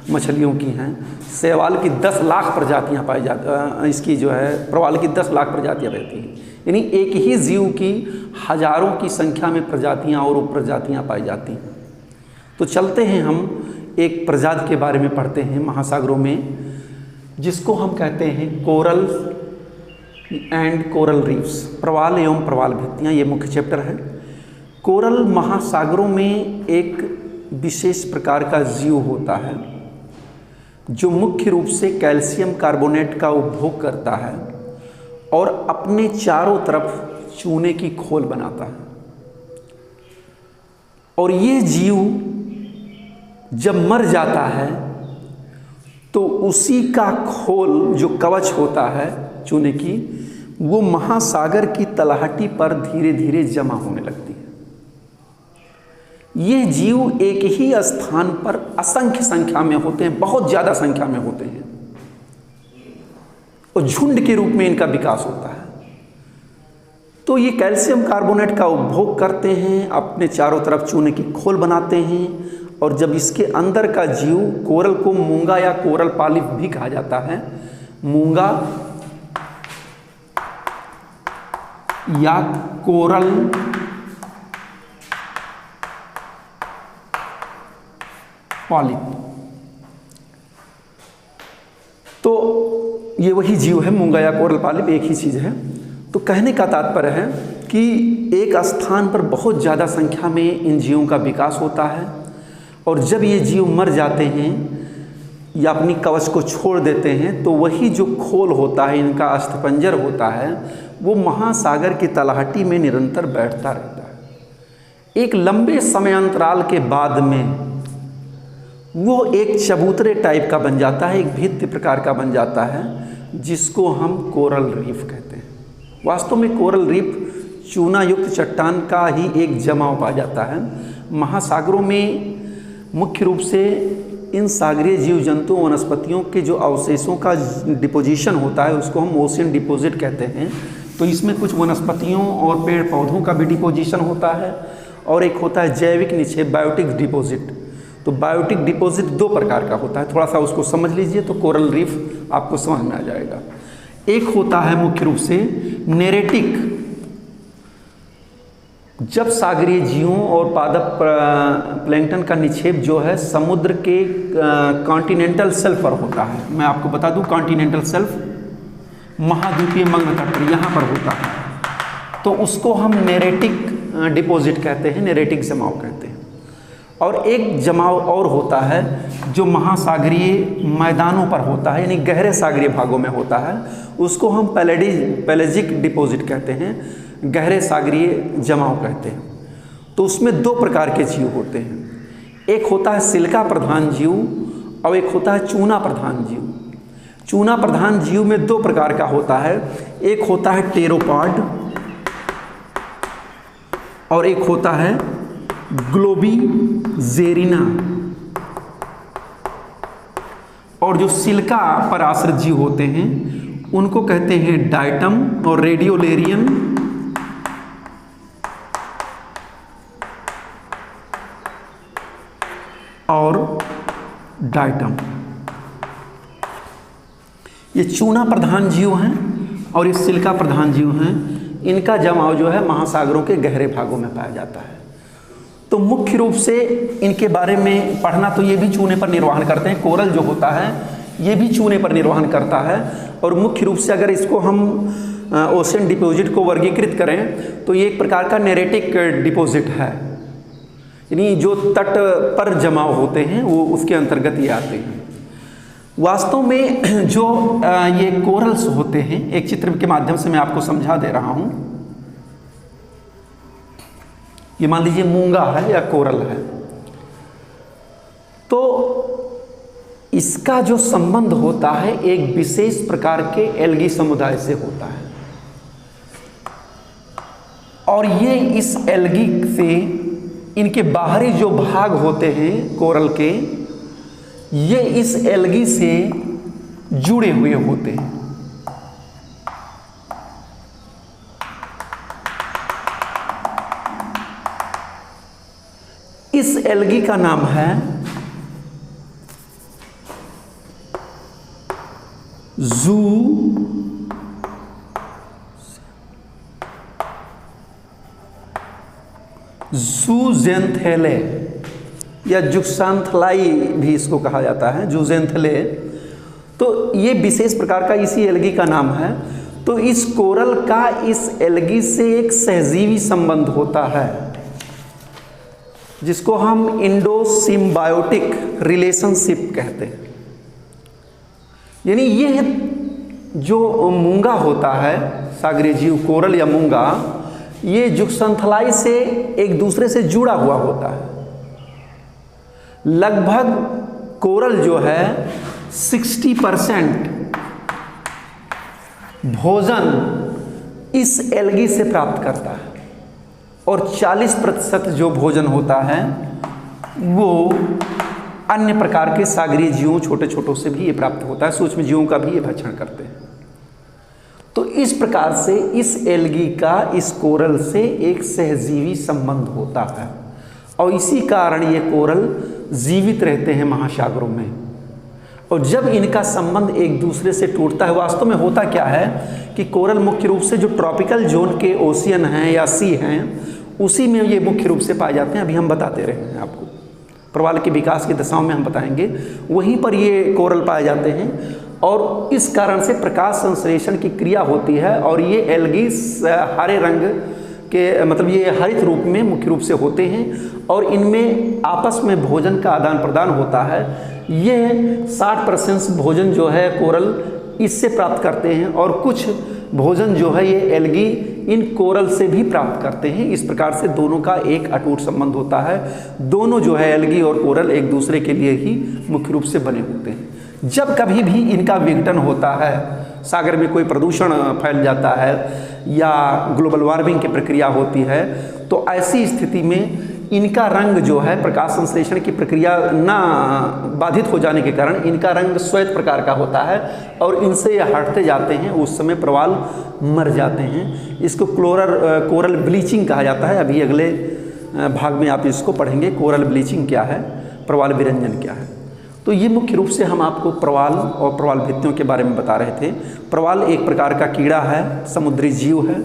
मछलियों की हैं। शैवाल की 10 लाख प्रजातियाँ पाई जाती, इसकी जो है प्रवाल की 10 लाख प्रजातियाँ रहती हैं, यानी एक ही जीव की हजारों की संख्या में प्रजातियाँ और उपप्रजातियाँ पाई जाती हैं। तो चलते हैं हम एक प्रजाति के बारे में पढ़ते हैं महासागरों में, जिसको हम कहते हैं कोरल एंड कोरल रीफ्स, प्रवाल एवं प्रवाल भित्तियाँ। ये मुख्य चैप्टर है। कोरल महासागरों में एक विशेष प्रकार का जीव होता है जो मुख्य रूप से कैल्शियम कार्बोनेट का उपभोग करता है और अपने चारों तरफ चूने की खोल बनाता है। और ये जीव जब मर जाता है तो उसी का खोल जो कवच होता है चूने की, वो महासागर की तलहटी पर धीरे धीरे जमा होने लगती है। ये जीव एक ही स्थान पर असंख्य संख्या में होते हैं, बहुत ज़्यादा संख्या में होते हैं, और झुंड के रूप में इनका विकास होता है। तो ये कैल्शियम कार्बोनेट का उपभोग करते हैं, अपने चारों तरफ चूने की खोल बनाते हैं, और जब इसके अंदर का जीव, कोरल को मूंगा या कोरल पॉलिप भी कहा जाता है, मूंगा या कोरल पॉलिप, तो ये वही जीव है, मूंगा या कोरल पॉलिप एक ही चीज़ है। तो कहने का तात्पर्य है कि एक स्थान पर बहुत ज़्यादा संख्या में इन जीवों का विकास होता है, और जब ये जीव मर जाते हैं या अपनी कवच को छोड़ देते हैं तो वही जो खोल होता है, इनका अस्थिपंजर होता है, वो महासागर की तलहटी में निरंतर बैठता रहता है। एक लंबे समय अंतराल के बाद में वो एक चबूतरे टाइप का बन जाता है, एक भित्ति प्रकार का बन जाता है, जिसको हम कोरल रीफ कहते हैं। वास्तव में कोरल रीफ चूना युक्त चट्टान का ही एक जमाव पाया जाता है। महासागरों में मुख्य रूप से इन सागरीय जीव जंतुओं वनस्पतियों के जो अवशेषों का डिपोजिशन होता है उसको हम ओशियन डिपोजिट कहते हैं। तो इसमें कुछ वनस्पतियों और पेड़ पौधों का भी डिपोजिशन होता है, और एक होता है जैविक निक्षेप, बायोटिक डिपोजिट। तो बायोटिक डिपोजिट दो प्रकार का होता है, थोड़ा सा उसको समझ लीजिए तो कोरल रीफ आपको समझ में आ जाएगा। एक होता है मुख्य रूप से नेरेटिक, जब सागरीय जीवों और पादप प्लैंकटन का निक्षेप जो है समुद्र के कॉन्टिनेंटल शेल्फ पर होता है। मैं आपको बता दूं, कॉन्टिनेंटल शेल्फ महाद्वीपीय मग्न तट पर यहाँ पर होता है, तो उसको हम नेरेटिक डिपॉजिट कहते हैं, नेरेटिक जमाव कहते हैं। और एक जमाव और होता है जो महासागरीय मैदानों पर होता है, यानी गहरे सागरीय भागों में होता है, उसको हम पैलेजिक डिपॉजिट कहते हैं, गहरे सागरीय जमाव कहते हैं। तो उसमें दो प्रकार के जीव होते हैं, एक होता है सिलिका प्रधान जीव और एक होता है चूना प्रधान जीव। चूना प्रधान जीव में दो प्रकार का होता है, एक होता है टेरोपॉड और एक होता है ग्लोबिजेरिना। और जो सिलिका पर आश्रित जीव होते हैं उनको कहते हैं डाइटम और रेडियोलेरियन और डाइटम। ये चूना प्रधान जीव हैं और ये सिलिका प्रधान जीव हैं। इनका जमाव जो है महासागरों के गहरे भागों में पाया जाता है। तो मुख्य रूप से इनके बारे में पढ़ना, तो ये भी चूने पर निर्वहन करते हैं। कोरल जो होता है ये भी चूने पर निर्वहन करता है, और मुख्य रूप से अगर इसको हम ओशियन डिपॉजिट को वर्गीकृत करें तो ये एक प्रकार का नेरेटिक डिपॉजिट है, यानी जो तट पर जमाव होते हैं वो उसके अंतर्गत ये आते हैं। वास्तव में जो ये कोरल्स होते हैं, एक चित्र के माध्यम से मैं आपको समझा दे रहा हूँ। ये मान लीजिए मूंगा है या कोरल है, तो इसका जो संबंध होता है एक विशेष प्रकार के एल्गी समुदाय से होता है, और ये इस एल्गी से इनके बाहरी जो भाग होते हैं कोरल के, ये इस एल्गी से जुड़े हुए होते हैं। इस एल्गी का नाम है ज़ूज़ेंथेले या जुक्सांथलाई भी इसको कहा जाता है, ज़ूज़ेंथेले। तो ये विशेष प्रकार का इसी एल्गी का नाम है। तो इस कोरल का इस एल्गी से एक सहजीवी संबंध होता है, जिसको हम इंडो-सिम्बायोटिक रिलेशनशिप कहते हैं। यानी ये जो मूंगा होता है, सागरीय जीव कोरल या मूंगा, ये जुक्संथलाई से एक दूसरे से जुड़ा हुआ होता है। लगभग कोरल जो है 60% भोजन इस एल्गी से प्राप्त करता है, और 40% जो भोजन होता है वो अन्य प्रकार के सागरीय जीवों, छोटे छोटों से भी ये प्राप्त होता है, सूक्ष्म जीवों का भी ये भक्षण करते हैं। तो इस प्रकार से इस एल्गी का इस कोरल से एक सहजीवी संबंध होता है, और इसी कारण ये कोरल जीवित रहते हैं महासागरों में। और जब इनका संबंध एक दूसरे से टूटता है, वास्तव में होता क्या है कि कोरल मुख्य रूप से जो ट्रॉपिकल जोन के ओशियन हैं या सी हैं, उसी में ये मुख्य रूप से पाए जाते हैं। अभी हम बताते रहे हैं आपको, प्रवाल के विकास की दशाओं में हम बताएंगे, वहीं पर ये कोरल पाए जाते हैं। और इस कारण से प्रकाश संश्लेषण की क्रिया होती है, और ये एल्गी हरे रंग के, मतलब ये हरित रूप में मुख्य रूप से होते हैं, और इनमें आपस में भोजन का आदान प्रदान होता है। ये 60% भोजन जो है कोरल इससे प्राप्त करते हैं, और कुछ भोजन जो है ये एल्गी इन कोरल से भी प्राप्त करते हैं। इस प्रकार से दोनों का एक अटूट संबंध होता है। दोनों जो है एल्गी और कोरल एक दूसरे के लिए ही मुख्य रूप से बने होते हैं। जब कभी भी इनका विघटन होता है, सागर में कोई प्रदूषण फैल जाता है या ग्लोबल वार्मिंग की प्रक्रिया होती है, तो ऐसी स्थिति में इनका रंग जो है प्रकाश संश्लेषण की प्रक्रिया ना बाधित हो जाने के कारण इनका रंग श्वेत प्रकार का होता है और इनसे ये हटते जाते हैं, उस समय प्रवाल मर जाते हैं। इसको कोरल ब्लीचिंग कहा जाता है। अभी अगले भाग में आप इसको पढ़ेंगे, कोरल ब्लीचिंग क्या है, प्रवाल विरंजन क्या है। तो ये मुख्य रूप से हम आपको प्रवाल और प्रवाल भित्तियों के बारे में बता रहे थे। प्रवाल एक प्रकार का कीड़ा है, समुद्री जीव है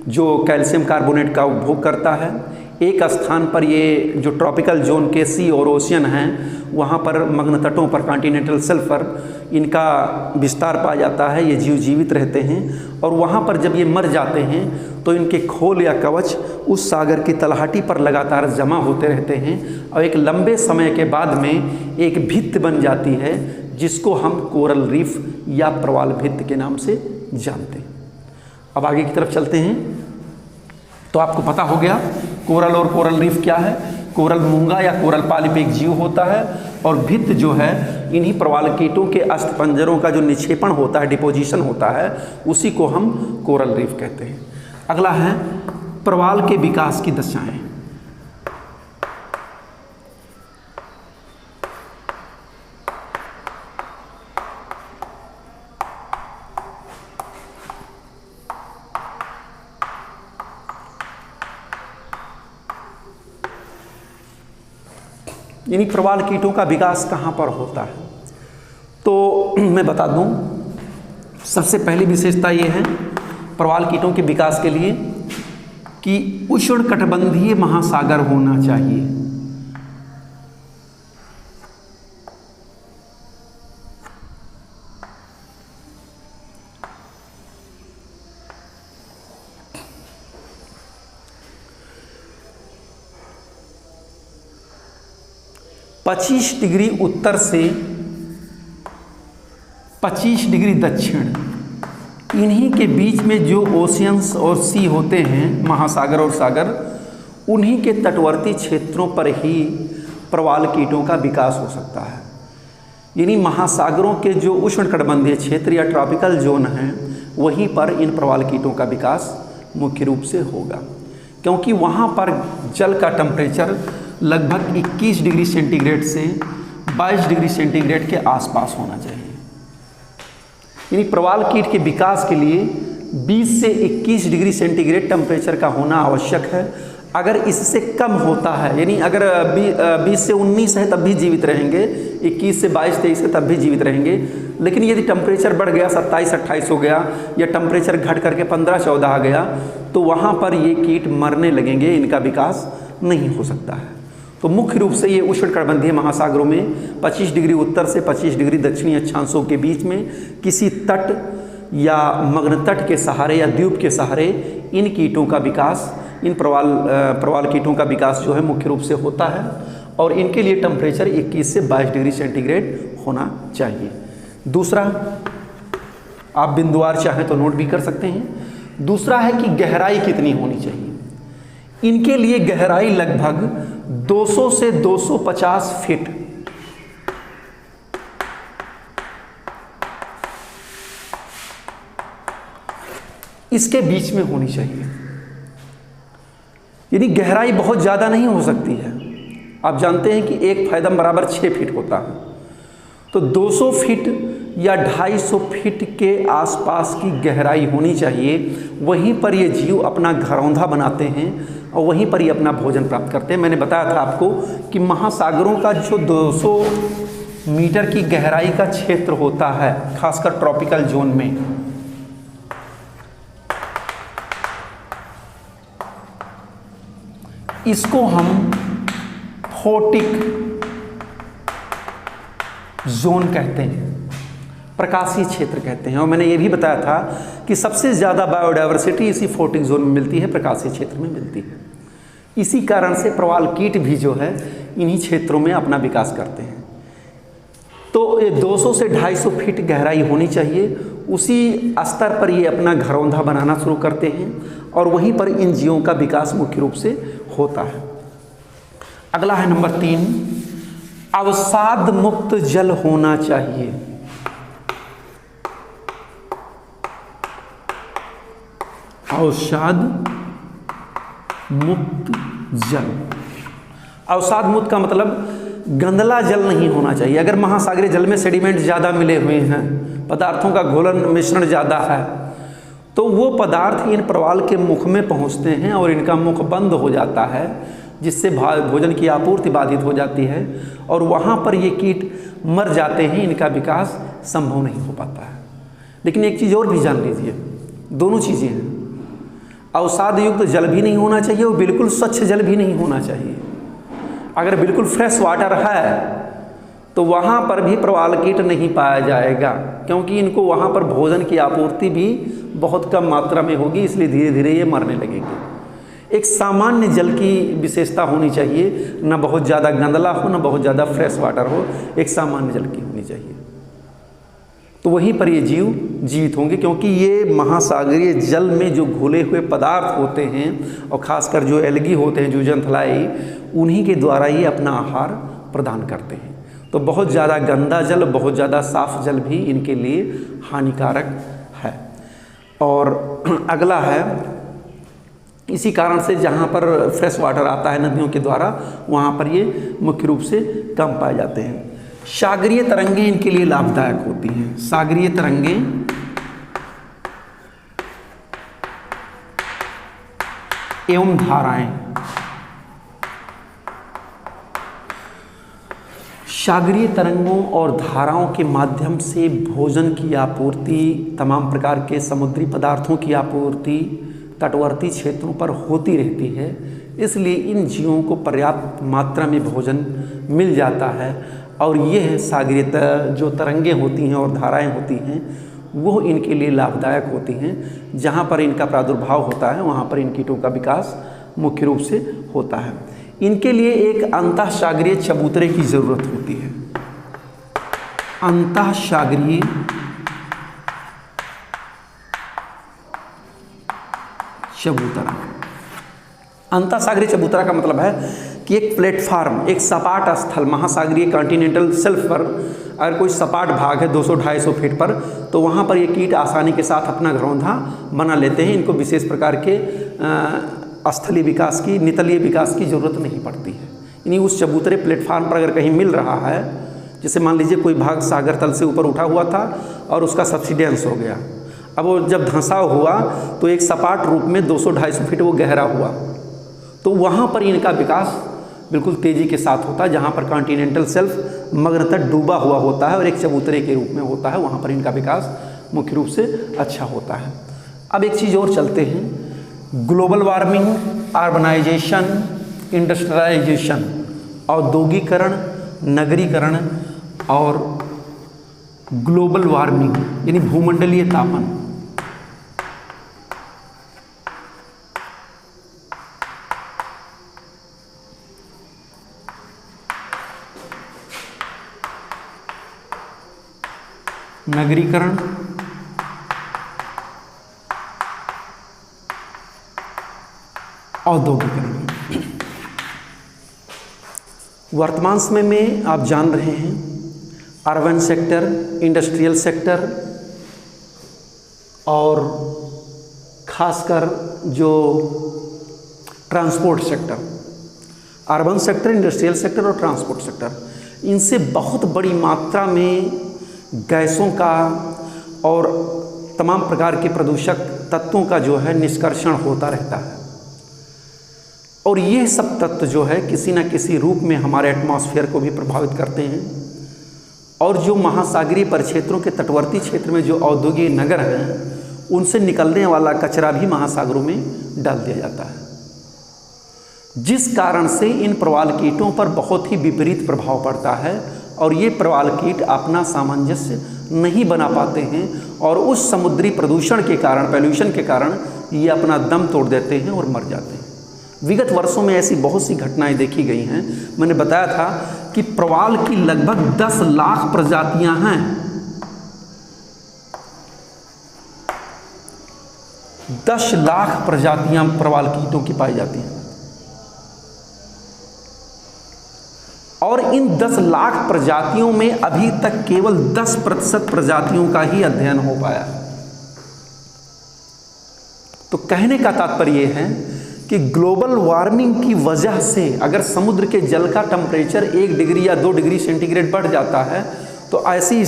जो कैल्शियम कार्बोनेट का उपभोग करता है। एक स्थान पर ये जो ट्रॉपिकल जोन के सी और ओशियन हैं, वहाँ पर मग्न तटों पर कॉन्टिनेंटल शेल्फ पर इनका विस्तार पाया जाता है। ये जीव जीवित रहते हैं और वहाँ पर जब ये मर जाते हैं तो इनके खोल या कवच उस सागर की तलहटी पर लगातार जमा होते रहते हैं और एक लंबे समय के बाद में एक भित्त बन जाती है जिसको हम कोरल रीफ या प्रवाल भित्त के नाम से जानते हैं। अब आगे की तरफ चलते हैं। तो आपको पता हो गया कोरल और कोरल रीफ क्या है। कोरल मूंगा या कोरल पॉलिप एक जीव होता है और भित्त जो है इन्हीं प्रवाल कीटों के अस्थिपंजरों का जो निक्षेपण होता है, डिपोजिशन होता है, उसी को हम कोरल रीफ कहते हैं। अगला है प्रवाल के विकास की दशाएं। यानी प्रवाल कीटों का विकास कहाँ पर होता है, तो मैं बता दूं, सबसे पहली विशेषता ये है प्रवाल कीटों के विकास के लिए कि उष्णकटिबंधीय महासागर होना चाहिए। पच्चीस डिग्री उत्तर से 25 डिग्री दक्षिण, इन्हीं के बीच में जो ओशियंस और सी होते हैं, महासागर और सागर, उन्हीं के तटवर्ती क्षेत्रों पर ही प्रवाल कीटों का विकास हो सकता है। यानी महासागरों के जो उष्णकटिबंधीय क्षेत्र या ट्रॉपिकल जोन हैं, वहीं पर इन प्रवाल कीटों का विकास मुख्य रूप से होगा, क्योंकि वहाँ पर जल का टेम्परेचर लगभग 21 डिग्री सेंटीग्रेड से 22 डिग्री सेंटीग्रेड के आसपास होना चाहिए। यानी प्रवाल कीट के विकास के लिए 20 से 21 डिग्री सेंटीग्रेड टेम्परेचर का होना आवश्यक है। अगर इससे कम होता है, यानी अगर 20 से 19 है तब भी जीवित रहेंगे, 21 से 22-23 है तब भी जीवित रहेंगे, लेकिन यदि टेम्परेचर बढ़ गया 27-28 हो गया या टेम्परेचर घट करके 15-14 आ गया, तो वहाँ पर ये कीट मरने लगेंगे, इनका विकास नहीं हो सकता है। तो मुख्य रूप से ये उष्णकटिबंधीय महासागरों में 25 डिग्री उत्तर से 25 डिग्री दक्षिणी अक्षांशों के बीच में किसी तट या मग्न तट के सहारे या द्वीप के सहारे इन कीटों का विकास, इन प्रवाल कीटों का विकास जो है मुख्य रूप से होता है और इनके लिए टेम्परेचर 21 से 22 डिग्री सेंटीग्रेड होना चाहिए। दूसरा, आप बिंदुवार चाहें तो नोट भी कर सकते हैं। दूसरा है कि गहराई कितनी होनी चाहिए। इनके लिए गहराई लगभग 200 से 250 फीट, इसके बीच में होनी चाहिए। यानी गहराई बहुत ज़्यादा नहीं हो सकती है। आप जानते हैं कि एक फायदम बराबर 6 फीट होता है, तो 200 फीट या 250 फीट के आसपास की गहराई होनी चाहिए। वहीं पर ये जीव अपना घरौंधा बनाते हैं और वहीं पर ये अपना भोजन प्राप्त करते हैं। मैंने बताया था आपको कि महासागरों का जो 200 मीटर की गहराई का क्षेत्र होता है, खासकर ट्रॉपिकल जोन में, इसको हम फोटिक जोन कहते हैं, प्रकाशीय क्षेत्र कहते हैं। और मैंने ये भी बताया था कि सबसे ज़्यादा बायोडायवर्सिटी इसी फोटिक जोन में मिलती है, प्रकाशीय क्षेत्र में मिलती है। इसी कारण से प्रवाल कीट भी जो है इन्हीं क्षेत्रों में अपना विकास करते हैं। तो ये 200 से 250 फीट गहराई होनी चाहिए। उसी स्तर पर ये अपना घरौंधा बनाना शुरू करते हैं और वहीं पर इन जीवों का विकास मुख्य रूप से होता है। अगला है नंबर 3, अवसाद मुक्त जल होना चाहिए। अवसाद मुक्त जल, अवसाद मुक्त का मतलब गंदला जल नहीं होना चाहिए। अगर महासागरीय जल में सेडिमेंट ज़्यादा मिले हुए हैं, पदार्थों का घोलन मिश्रण ज़्यादा है, तो वो पदार्थ इन प्रवाल के मुख में पहुंचते हैं और इनका मुख बंद हो जाता है, जिससे भोजन की आपूर्ति बाधित हो जाती है और वहाँ पर ये कीट मर जाते हैं, इनका विकास संभव नहीं हो पाता है। लेकिन एक चीज़ और भी जान लीजिए, दोनों चीज़ें हैं, अवसाद युक्त जल भी नहीं होना चाहिए और बिल्कुल स्वच्छ जल भी नहीं होना चाहिए। अगर बिल्कुल फ्रेश वाटर है तो वहाँ पर भी प्रवाल कीट नहीं पाया जाएगा, क्योंकि इनको वहाँ पर भोजन की आपूर्ति भी बहुत कम मात्रा में होगी, इसलिए धीरे धीरे ये मरने लगेंगे। एक सामान्य जल की विशेषता होनी चाहिए, न बहुत ज़्यादा गंदला हो न बहुत ज़्यादा फ्रेश वाटर हो, एक सामान्य जल की होनी चाहिए। तो वहीं पर ये जीव जीवित होंगे, क्योंकि ये महासागरीय जल में जो घुले हुए पदार्थ होते हैं और ख़ासकर जो एल्गी होते हैं, जूजनथलाई, उन्हीं के द्वारा ये अपना आहार प्रदान करते हैं। तो बहुत ज़्यादा गंदा जल, बहुत ज़्यादा साफ जल भी इनके लिए हानिकारक है। और अगला है, इसी कारण से जहाँ पर फ्रेश वाटर आता है नदियों के द्वारा, वहाँ पर ये मुख्य रूप से कम पाए जाते हैं। सागरीय तरंगें इनके लिए लाभदायक होती हैं। सागरीय तरंगें एवं धाराएं, सागरीय तरंगों और धाराओं के माध्यम से भोजन की आपूर्ति, तमाम प्रकार के समुद्री पदार्थों की आपूर्ति तटवर्ती क्षेत्रों पर होती रहती है, इसलिए इन जीवों को पर्याप्त मात्रा में भोजन मिल जाता है। और ये सागरीय जो तरंगें होती हैं और धाराएं होती हैं, वो इनके लिए लाभदायक होती हैं। जहाँ पर इनका प्रादुर्भाव होता है वहाँ पर इन कीटों का विकास मुख्य रूप से होता है। इनके लिए एक अंतःसागरीय चबूतरे की ज़रूरत होती है। अंतःसागरीय चबूतरा, अंतःसागरीय चबूतरा का मतलब है कि एक प्लेटफार्म, एक सपाट स्थल, महासागरीय कॉन्टिनेंटल शेल्फ पर अगर कोई सपाट भाग है 200-250 फीट पर, तो वहाँ पर ये कीट आसानी के साथ अपना घरौंधा बना लेते हैं। इनको विशेष प्रकार के स्थलीय विकास की, नितलीय विकास की ज़रूरत नहीं पड़ती है। यानी उस चबूतरे प्लेटफार्म पर अगर कहीं मिल रहा है, जैसे मान लीजिए कोई भाग सागर तल से ऊपर उठा हुआ था और उसका सब्सिडेंस हो गया, अब वो जब धंसाव हुआ तो एक सपाट रूप में 200-250 फीट वो गहरा हुआ, तो वहाँ पर इनका विकास बिल्कुल तेज़ी के साथ होता है। जहाँ पर कॉन्टिनेंटल शेल्फ मग्नतः डूबा हुआ होता है और एक चबूतरे के रूप में होता है, वहाँ पर इनका विकास मुख्य रूप से अच्छा होता है। अब एक चीज़ और चलते हैं, ग्लोबल वार्मिंग, अर्बनाइजेशन, इंडस्ट्रियलाइजेशन, औद्योगिकरण, नगरीकरण और ग्लोबल वार्मिंग यानी भूमंडलीय तापन। नगरीकरण, औद्योगिकरण। वर्तमान समय में आप जान रहे हैं अर्बन सेक्टर, इंडस्ट्रियल सेक्टर और खासकर जो transport sector, urban sector, industrial sector और ट्रांसपोर्ट सेक्टर, इनसे बहुत बड़ी मात्रा में गैसों का और तमाम प्रकार के प्रदूषक तत्वों का जो है निष्कर्षण होता रहता है। और ये सब तत्व जो है किसी न किसी रूप में हमारे एटमॉस्फेयर को भी प्रभावित करते हैं। और जो महासागरीय परिक्षेत्रों के तटवर्ती क्षेत्र में जो औद्योगिक नगर हैं, उनसे निकलने वाला कचरा भी महासागरों में डाल दिया जाता है, जिस कारण से इन प्रवाल कीटों पर बहुत ही विपरीत प्रभाव पड़ता है। और ये प्रवाल कीट अपना सामंजस्य नहीं बना पाते हैं और उस समुद्री प्रदूषण के कारण, पॉल्यूशन के कारण ये अपना दम तोड़ देते हैं और मर जाते हैं। विगत वर्षों में ऐसी बहुत सी घटनाएं देखी गई हैं। मैंने बताया था कि प्रवाल की लगभग 10 लाख प्रजातियां हैं। 10 लाख प्रजातियां प्रवाल कीटों की पाई जाती हैं और इन 10 लाख प्रजातियों में अभी तक केवल 10% प्रजातियों का ही अध्ययन हो पाया। तो कहने का तात्पर्य है कि ग्लोबल वार्मिंग की वजह से अगर समुद्र के जल का टेम्परेचर 1 डिग्री या 2 डिग्री सेंटीग्रेड बढ़ जाता है तो ऐसी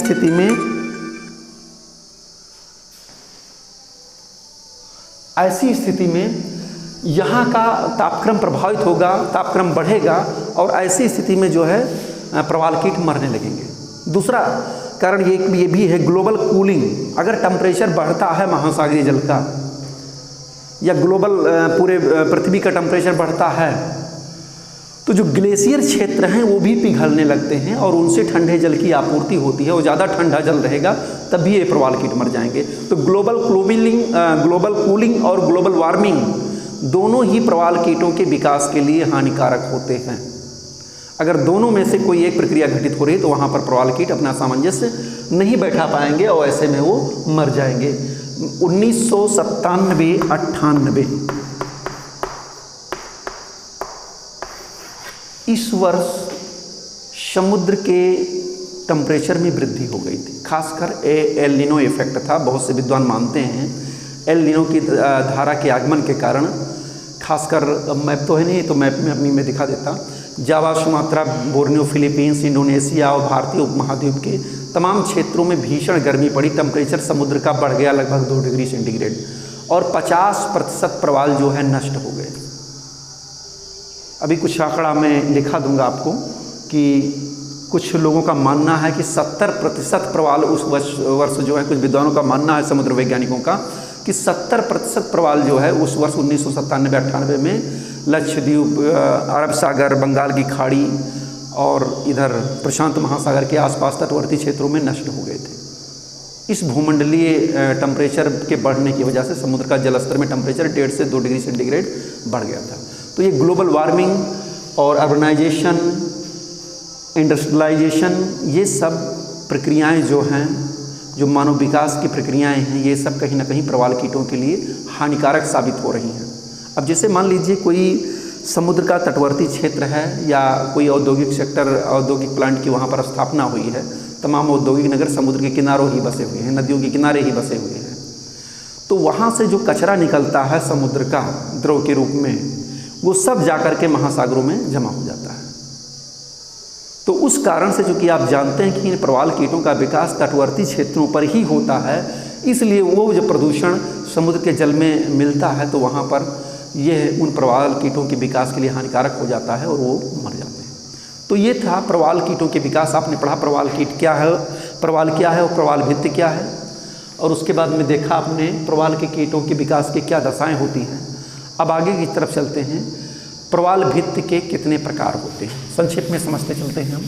स्थिति में यहाँ का तापक्रम प्रभावित होगा, तापक्रम बढ़ेगा और ऐसी स्थिति में जो है प्रवाल कीट मरने लगेंगे। दूसरा कारण ये भी है ग्लोबल कूलिंग। अगर टेम्परेचर बढ़ता है महासागरीय जल का या ग्लोबल पूरे पृथ्वी का टेम्परेचर बढ़ता है तो जो ग्लेशियर क्षेत्र हैं वो भी पिघलने लगते हैं और उनसे ठंडे जल की आपूर्ति होती है और ज़्यादा ठंडा जल रहेगा तब भी ये प्रवाल कीट मर जाएंगे। तो ग्लोबल कूलिंग और ग्लोबल वार्मिंग दोनों ही प्रवाल कीटों के विकास के लिए हानिकारक होते हैं। अगर दोनों में से कोई एक प्रक्रिया घटित हो रही है तो वहाँ पर प्रवाल कीट अपना सामंजस्य नहीं बैठा पाएंगे और ऐसे में वो मर जाएंगे। 1997-98 इस वर्ष समुद्र के टेम्परेचर में वृद्धि हो गई थी, खासकर एल नीनो इफेक्ट था। बहुत से विद्वान मानते हैं एल नीनो की धारा के आगमन के कारण, खासकर मैप तो है नहीं तो मैप में अपनी में दिखा देता, जावा, सुमात्रा, बोर्नियो, फिलीपींस, इंडोनेशिया और भारतीय उपमहाद्वीप के तमाम क्षेत्रों में भीषण गर्मी पड़ी। टेम्परेचर समुद्र का बढ़ गया लगभग 2 डिग्री सेंटीग्रेड और 50% प्रवाल जो है नष्ट हो गए। अभी कुछ आंकड़ा मैं लिखा दूंगा आपको कि कुछ लोगों का मानना है कि 70% प्रवाल उस वर्ष जो है, कुछ विद्वानों का मानना है, समुद्र वैज्ञानिकों का, कि 70% प्रवाल जो है उस वर्ष 1997-98 में लक्षद्वीप, अरब सागर, बंगाल की खाड़ी और इधर प्रशांत महासागर के आसपास तटवर्ती क्षेत्रों में नष्ट हो गए थे। इस भूमंडलीय टेम्परेचर के बढ़ने की वजह से समुद्र का जलस्तर में टेम्परेचर 1.5 से 2 डिग्री सेंटीग्रेड बढ़ गया था। तो ये ग्लोबल वार्मिंग और अर्बनाइजेशन, इंडस्ट्रियलाइजेशन, ये सब प्रक्रियाएं जो हैं, जो मानव विकास की प्रक्रियाएं हैं, ये सब कहीं ना कहीं प्रवाल कीटों के लिए हानिकारक साबित हो रही हैं। अब जैसे मान लीजिए कोई समुद्र का तटवर्ती क्षेत्र है या कोई औद्योगिक सेक्टर, औद्योगिक प्लांट की वहाँ पर स्थापना हुई है, तमाम औद्योगिक नगर समुद्र के किनारों ही बसे हुए हैं, नदियों के किनारे ही बसे हुए हैं, तो वहाँ से जो कचरा निकलता है समुद्र का द्रव के रूप में, वो सब जाकर के महासागरों में जमा हो जाता है। तो उस कारण से, चूँकि आप जानते हैं कि इन प्रवाल कीटों का विकास तटवर्ती क्षेत्रों पर ही होता है, इसलिए वो जो प्रदूषण समुद्र के जल में मिलता है तो वहाँ पर यह उन प्रवाल कीटों के विकास के लिए हानिकारक हो जाता है और वो मर जाते हैं। तो ये था प्रवाल कीटों के विकास। आपने पढ़ा प्रवाल कीट क्या है, प्रवाल क्या है और प्रवाल भित्ति क्या है, और उसके बाद में देखा आपने प्रवाल के कीटों के विकास की क्या दशाएँ होती हैं। अब आगे की तरफ चलते हैं, प्रवाल भित्ति के कितने प्रकार होते हैं, संक्षेप में समझते चलते हैं हम।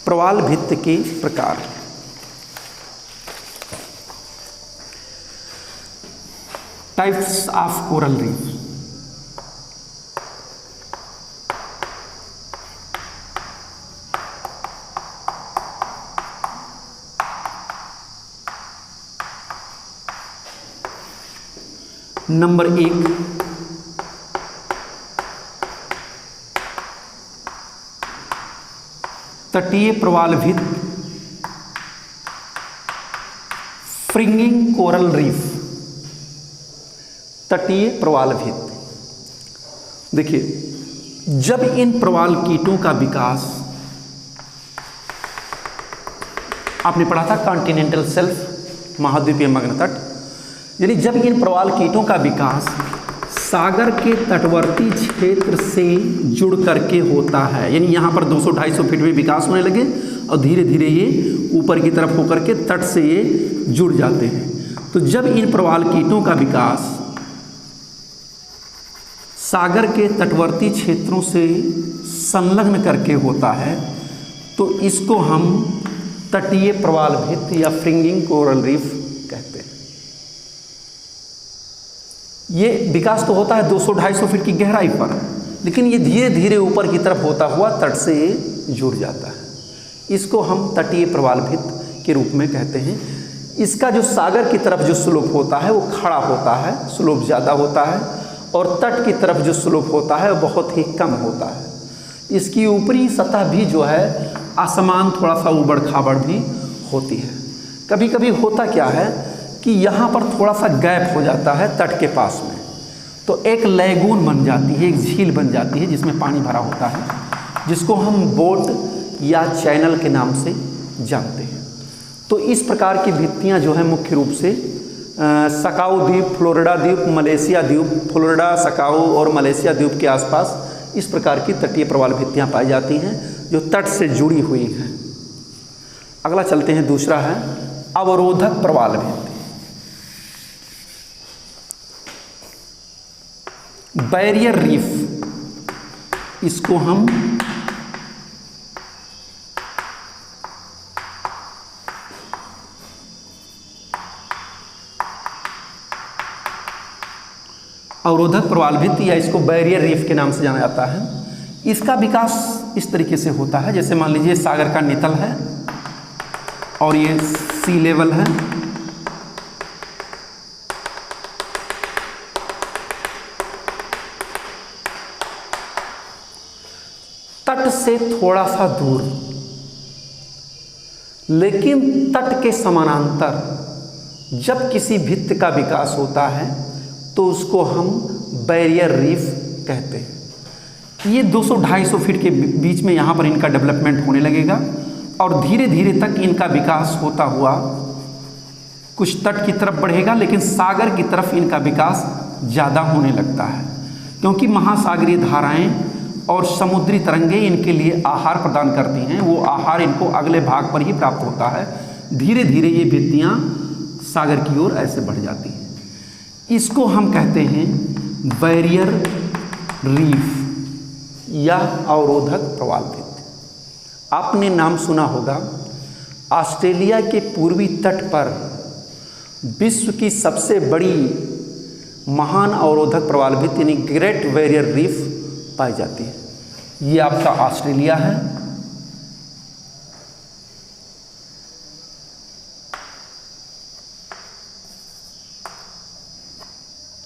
प्रवाल भित्ति के प्रकार। Types of coral reef. Number 1, तटीय प्रवाल भित्ति, फ्रिंगिंग कोरल रीफ। तटीय प्रवाल भित्ति। देखिए, जब इन प्रवाल कीटों का विकास, आपने पढ़ा था कॉन्टिनेंटल शेल्फ, महाद्वीपीय मग्न तट, यानी जब इन प्रवाल कीटों का विकास सागर के तटवर्ती क्षेत्र से जुड़ करके होता है, यानी यहाँ पर 200-250 फीट में विकास होने लगे और धीरे धीरे ये ऊपर की तरफ होकर के तट से ये जुड़ जाते हैं। तो जब इन प्रवाल कीटों का विकास सागर के तटवर्ती क्षेत्रों से संलग्न करके होता है तो इसको हम तटीय प्रवाल भित्ति या फ्रिंगिंग कोरल रीफ कहते हैं। ये विकास तो होता है 200-250 फीट की गहराई पर, लेकिन ये धीरे धीरे ऊपर की तरफ होता हुआ तट से जुड़ जाता है। इसको हम तटीय प्रवाल भित्ति के रूप में कहते हैं। इसका जो सागर की तरफ जो स्लोप होता है वो खड़ा होता है, स्लोप ज़्यादा होता है, और तट की तरफ जो स्लोप होता है वो बहुत ही कम होता है। इसकी ऊपरी सतह भी जो है आसमान थोड़ा सा उबड़ खाबड़ भी होती है। कभी कभी होता क्या है कि यहाँ पर थोड़ा सा गैप हो जाता है तट के पास में, तो एक लैगून बन जाती है, एक झील बन जाती है जिसमें पानी भरा होता है, जिसको हम बोट या चैनल के नाम से जानते हैं। तो इस प्रकार की भित्तियाँ जो हैं मुख्य रूप से सकाऊ द्वीप, फ्लोरिडा द्वीप, मलेशिया द्वीप, फ्लोरिडा, सकाऊ और मलेशिया द्वीप के आसपास इस प्रकार की तटीय प्रवाल भित्तियाँ पाई जाती हैं जो तट से जुड़ी हुई हैं। अगला चलते हैं, दूसरा है अवरोधक प्रवाल भित्ति। बैरियर रीफ, इसको हम अवरोधक प्रवाल भित्ति या इसको बैरियर रीफ के नाम से जाना जाता है। इसका विकास इस तरीके से होता है, जैसे मान लीजिए सागर का नितल है और ये सी लेवल है, तट से थोड़ा सा दूर लेकिन तट के समानांतर जब किसी भित्ति का विकास होता है तो उसको हम बैरियर रीफ कहते हैं। ये 200-250 फीट के बीच में यहाँ पर इनका डेवलपमेंट होने लगेगा और धीरे धीरे तक इनका विकास होता हुआ कुछ तट की तरफ बढ़ेगा, लेकिन सागर की तरफ इनका विकास ज़्यादा होने लगता है, क्योंकि महासागरीय धाराएं और समुद्री तरंगें इनके लिए आहार प्रदान करती हैं। वो आहार इनको अगले भाग पर ही प्राप्त होता है। धीरे धीरे ये भित्तियाँ सागर की ओर ऐसे बढ़ जाती हैं। इसको हम कहते हैं बैरियर रीफ या अवरोधक प्रवाल भित्ति। आपने नाम सुना होगा, ऑस्ट्रेलिया के पूर्वी तट पर विश्व की सबसे बड़ी महान अवरोधक प्रवाल भित्ति यानी ग्रेट बैरियर रीफ पाई जाती है। ये आपका ऑस्ट्रेलिया है,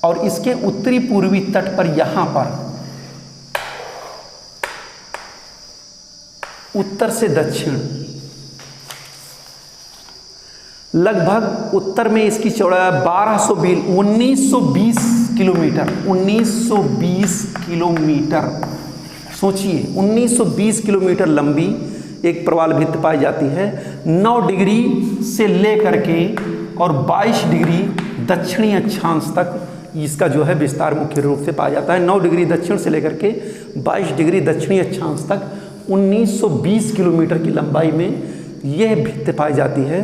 और इसके उत्तरी पूर्वी तट पर यहाँ पर उत्तर से दक्षिण लगभग उत्तर में इसकी चौड़ाई 1920 किलोमीटर 1920 किलोमीटर सोचिए 1920 किलोमीटर लंबी एक प्रवाल भित्ति पाई जाती है। 9 डिग्री से लेकर के और 22 डिग्री दक्षिणी अक्षांश तक इसका जो है विस्तार मुख्य रूप से पाया जाता है। 9 डिग्री दक्षिण से लेकर के 22 डिग्री दक्षिणी अक्षांश तक 1920 किलोमीटर की लंबाई में यह भित्ति पाई जाती है,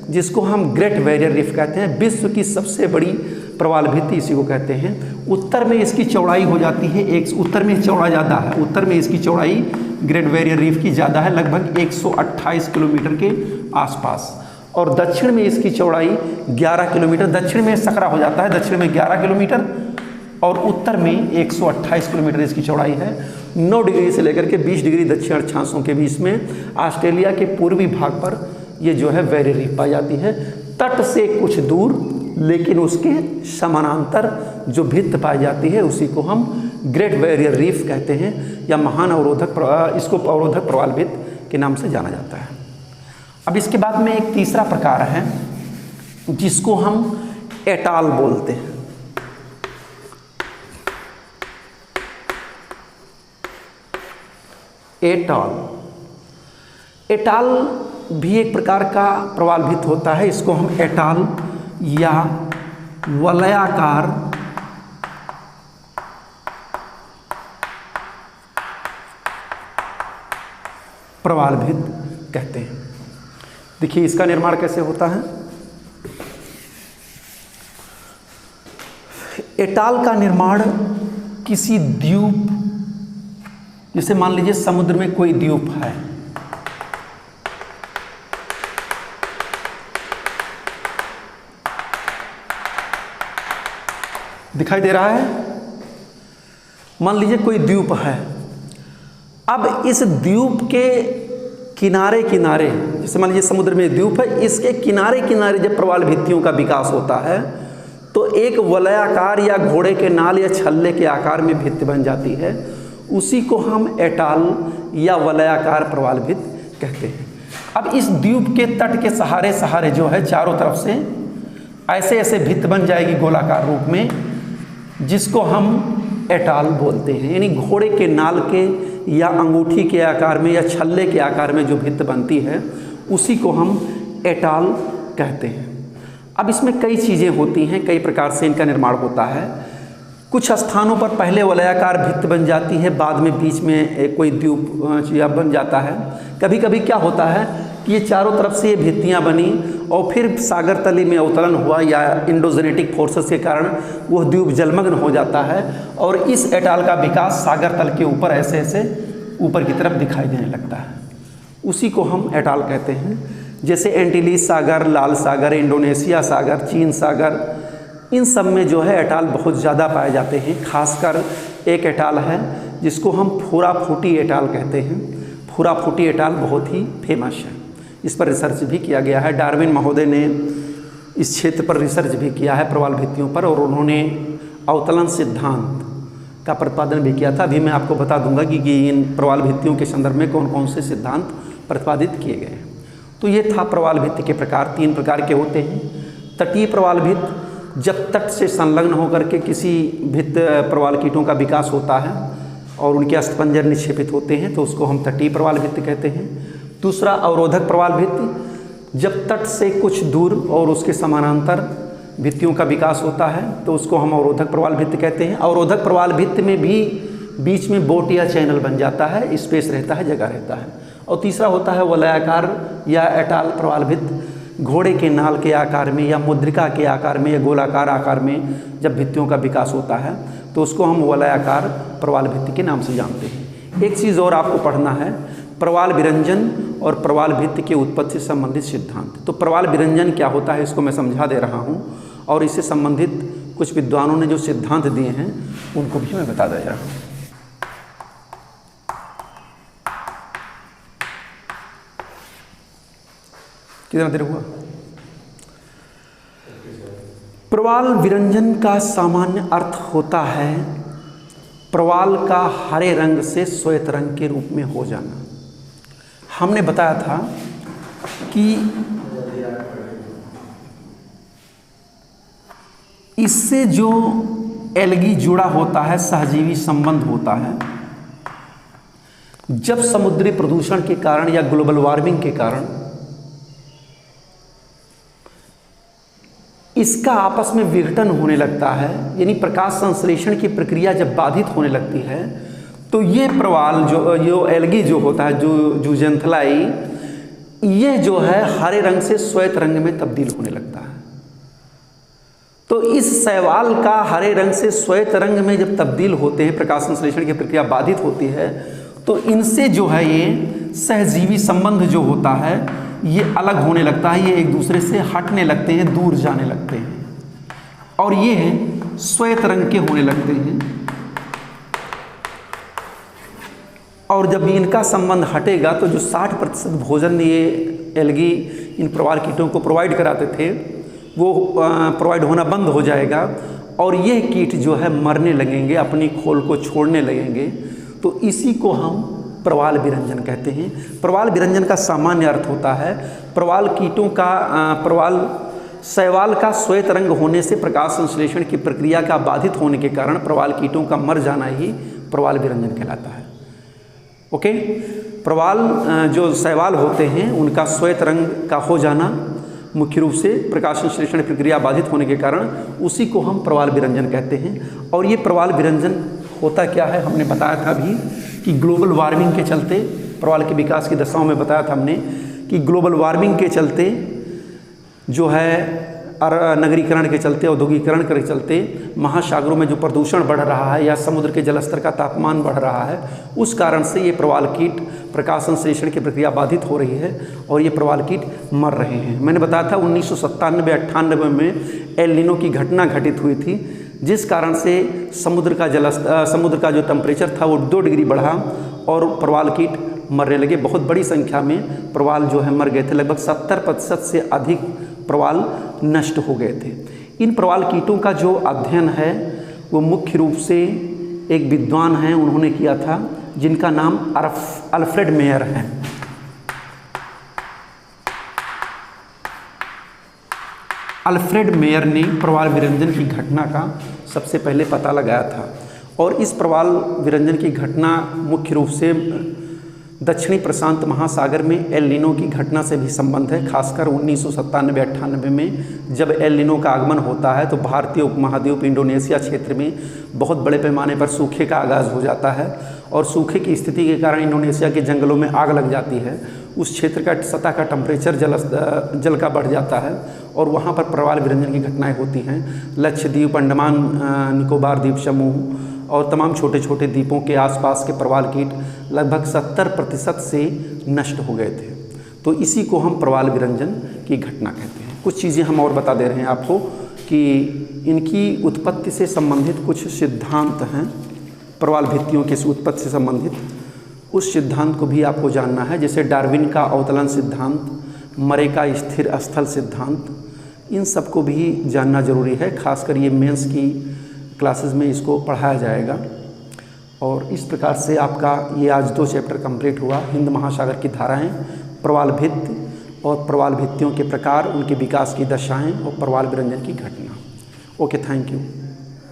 जिसको हम ग्रेट बैरियर रीफ कहते हैं। विश्व की सबसे बड़ी प्रवाल भित्ति इसी को कहते हैं। उत्तर में इसकी चौड़ाई हो जाती है उत्तर में चौड़ा ज़्यादा है, उत्तर में इसकी चौड़ाई ग्रेट बैरियर रीफ की ज़्यादा है, लगभग 128 किलोमीटर के आसपास, और दक्षिण में इसकी चौड़ाई 11 किलोमीटर, दक्षिण में सकरा हो जाता है, दक्षिण में 11 किलोमीटर और उत्तर में 128 किलोमीटर इसकी चौड़ाई है। 9 डिग्री से लेकर के 20 डिग्री दक्षिण अक्षांशों के बीच में ऑस्ट्रेलिया के पूर्वी भाग पर ये जो है बैरियर रीफ पाई जाती है। तट से कुछ दूर लेकिन उसके समानांतर जो भित्ति पाई जाती है उसी को हम ग्रेट बैरियर रीफ कहते हैं या महान अवरोधक, इसको अवरोधक प्रवाल भित्ति के नाम से जाना जाता है। अब इसके बाद में एक तीसरा प्रकार है जिसको हम एटाल बोलते हैं। एटाल भी एक प्रकार का प्रवाल भित्ति होता है। इसको हम एटाल या वलयाकार प्रवाल भित्ति कहते हैं। देखिए इसका निर्माण कैसे होता है। एटाल का निर्माण किसी द्वीप, जैसे मान लीजिए समुद्र में कोई द्वीप है, दिखाई दे रहा है, मान लीजिए कोई द्वीप है। अब इस द्वीप के किनारे किनारे, जैसे मान लीजिए समुद्र में द्वीप है, इसके किनारे किनारे जब प्रवाल भित्तियों का विकास होता है तो एक वलयाकार या घोड़े के नाल या छल्ले के आकार में भित्ति बन जाती है। उसी को हम एटाल या वलयाकार प्रवाल भित्ति कहते हैं। अब इस द्वीप के तट के सहारे सहारे जो है चारों तरफ से ऐसे ऐसे भित्त बन जाएगी गोलाकार रूप में, जिसको हम एटाल बोलते हैं। यानी घोड़े के नाल के या अंगूठी के आकार में या छल्ले के आकार में जो भित्त बनती है उसी को हम एटाल कहते हैं। अब इसमें कई चीज़ें होती हैं, कई प्रकार से इनका निर्माण होता है। कुछ स्थानों पर पहले वलयाकार भित्त बन जाती है, बाद में बीच में कोई द्वीप या बन जाता है। कभी कभी क्या होता है कि ये चारों तरफ से ये भित्तियाँ बनी और फिर सागर तली में अवतरण हुआ या इंडोजेनेटिक फोर्सेस के कारण वह द्वीप जलमग्न हो जाता है और इस एटाल का विकास सागर तल के ऊपर ऐसे ऐसे ऊपर की तरफ दिखाई देने लगता है। उसी को हम एटाल कहते हैं। जैसे एंटीलीज सागर, लाल सागर, इंडोनेशिया सागर, चीन सागर, इन सब में जो है एटाल बहुत ज़्यादा पाए जाते हैं। खासकर एक एटाल है जिसको हम फुराफूटी एटाल कहते हैं। फुराफूटी एटाल बहुत ही फेमस है, इस पर रिसर्च भी किया गया है। डार्विन महोदय ने इस क्षेत्र पर रिसर्च भी किया है प्रवाल भित्तियों पर, और उन्होंने अवतलन सिद्धांत का प्रतिपादन भी किया था। अभी मैं आपको बता दूंगा कि इन प्रवाल भित्तियों के संदर्भ में कौन कौन से सिद्धांत प्रतिपादित किए गए हैं। तो ये था प्रवाल भित्ति के प्रकार। 3 प्रकार के होते हैं। तटीय प्रवाल भित्त, जब तट से संलग्न होकर के किसी भित्त प्रवाल कीटों का विकास होता है और उनके अस्थिपंजर निक्षेपित होते हैं तो उसको हम तटीय प्रवाल भित्ति कहते हैं। दूसरा अवरोधक प्रवाल भित्ति, जब तट से कुछ दूर और उसके समानांतर भित्तियों का विकास होता है तो उसको हम अवरोधक प्रवाल भित्ति कहते हैं। अवरोधक प्रवाल भित्ति में भी बीच में बोट या चैनल बन जाता है, स्पेस रहता है, जगह रहता है। और तीसरा होता है वलयाकार या एटाल प्रवाल भित्ति, घोड़े के नाल के आकार में या मुद्रिका के आकार में या गोलाकार आकार में जब भित्तियों का विकास होता है तो उसको हम वलयाकार प्रवाल भित्ति के नाम से जानते हैं। एक चीज़ और आपको पढ़ना है, प्रवाल विरंजन और प्रवाल भित्ति के उत्पत्ति से संबंधित सिद्धांत। तो प्रवाल विरंजन क्या होता है इसको मैं समझा दे रहा हूँ, और इससे संबंधित कुछ विद्वानों ने जो सिद्धांत दिए हैं उनको भी मैं बता दे रहा हूँ। कितना देर हुआ? प्रवाल विरंजन का सामान्य अर्थ होता है प्रवाल का हरे रंग से श्वेत रंग के रूप में हो जाना। हमने बताया था कि इससे जो एल्गी जुड़ा होता है, सहजीवी संबंध होता है, जब समुद्री प्रदूषण के कारण या ग्लोबल वार्मिंग के कारण इसका आपस में विघटन होने लगता है, यानी प्रकाश संश्लेषण की प्रक्रिया जब बाधित होने लगती है तो ये प्रवाल जो एल्गी जो होता है, जो जूजेंथलाई, ये जो है हरे रंग से श्वेत रंग में तब्दील होने लगता है। तो इस शैवाल का हरे रंग से श्वेत रंग में जब तब्दील होते हैं, प्रकाश संश्लेषण की प्रक्रिया बाधित होती है, तो इनसे जो है ये सहजीवी संबंध जो होता है ये अलग होने लगता है, ये एक दूसरे से हटने लगते हैं, दूर जाने लगते हैं और ये श्वेत रंग के होने लगते हैं। और जब इनका संबंध हटेगा तो जो 60% भोजन ये एल्गी इन प्रवाल कीटों को प्रोवाइड कराते थे वो प्रोवाइड होना बंद हो जाएगा और ये कीट जो है मरने लगेंगे, अपनी खोल को छोड़ने लगेंगे। तो इसी को हम प्रवाल विरंजन कहते हैं। प्रवाल विरंजन का सामान्य अर्थ होता है प्रवाल कीटों का शैवाल का श्वेत रंग होने से प्रकाश संश्लेषण की प्रक्रिया का बाधित होने के कारण प्रवाल कीटों का मर जाना ही प्रवाल विरंजन कहलाता है। ओके, प्रवाल जो शैवाल होते हैं उनका श्वेत रंग का हो जाना मुख्य रूप से प्रकाश संश्लेषण प्रक्रिया बाधित होने के कारण, उसी को हम प्रवाल विरंजन कहते हैं। और ये प्रवाल विरंजन होता क्या है, हमने बताया था अभी कि ग्लोबल वार्मिंग के चलते, प्रवाल के विकास की दशाओं में बताया था हमने कि ग्लोबल वार्मिंग के चलते जो है नगरीकरण के चलते, औद्योगिकरण के चलते महासागरों में जो प्रदूषण बढ़ रहा है या समुद्र के जलस्तर का तापमान बढ़ रहा है, उस कारण से ये प्रवाल कीट प्रकाश संश्लेषण की प्रक्रिया बाधित हो रही है और ये प्रवाल कीट मर रहे हैं। मैंने बताया था 1997-98 में एल नीनो की घटना घटित हुई थी, जिस कारण से समुद्र का जो टेम्परेचर था वो 2 डिग्री बढ़ा और प्रवाल कीट मरने लगे। बहुत बड़ी संख्या में प्रवाल जो है मर गए थे, लगभग 70% से अधिक प्रवाल नष्ट हो गए थे। इन प्रवाल कीटों का जो अध्ययन है वो मुख्य रूप से एक विद्वान हैं, उन्होंने किया था, जिनका नाम अल्फ्रेड मेयर है। अल्फ्रेड मेयर ने प्रवाल विरंजन की घटना का सबसे पहले पता लगाया था और इस प्रवाल विरंजन की घटना मुख्य रूप से दक्षिणी प्रशांत महासागर में एल नीनो की घटना से भी संबंध है। खासकर 1997-98 में जब एल नीनो का आगमन होता है तो भारतीय उपमहाद्वीप इंडोनेशिया क्षेत्र में बहुत बड़े पैमाने पर सूखे का आगाज़ हो जाता है और सूखे की स्थिति के कारण इंडोनेशिया के जंगलों में आग लग जाती है। उस क्षेत्र का सतह का टेम्परेचर जल का बढ़ जाता है और वहाँ पर प्रवाल विरंजन की घटनाएँ होती हैं। लक्षद्वीप, अंडमान निकोबार द्वीप समूह और तमाम छोटे छोटे द्वीपों के आसपास के प्रवाल कीट लगभग 70% से नष्ट हो गए थे। तो इसी को हम प्रवाल विरंजन की घटना कहते हैं। कुछ चीज़ें हम और बता दे रहे हैं आपको कि इनकी उत्पत्ति से संबंधित कुछ सिद्धांत हैं, प्रवाल भित्तियों की उत्पत्ति से संबंधित उस सिद्धांत को भी आपको जानना है, जैसे डार्विन का अवतरण सिद्धांत, मरे का स्थिर स्थल सिद्धांत, इन सब को भी जानना जरूरी है। खासकर ये मेंस की क्लासेस में इसको पढ़ाया जाएगा। और इस प्रकार से आपका ये आज 2 चैप्टर कंप्लीट हुआ, हिंद महासागर की धाराएं, प्रवाल भित्ति और प्रवाल भित्तियों के प्रकार, उनके विकास की दशाएं और प्रवाल विरंजन की घटना। Okay, thank you.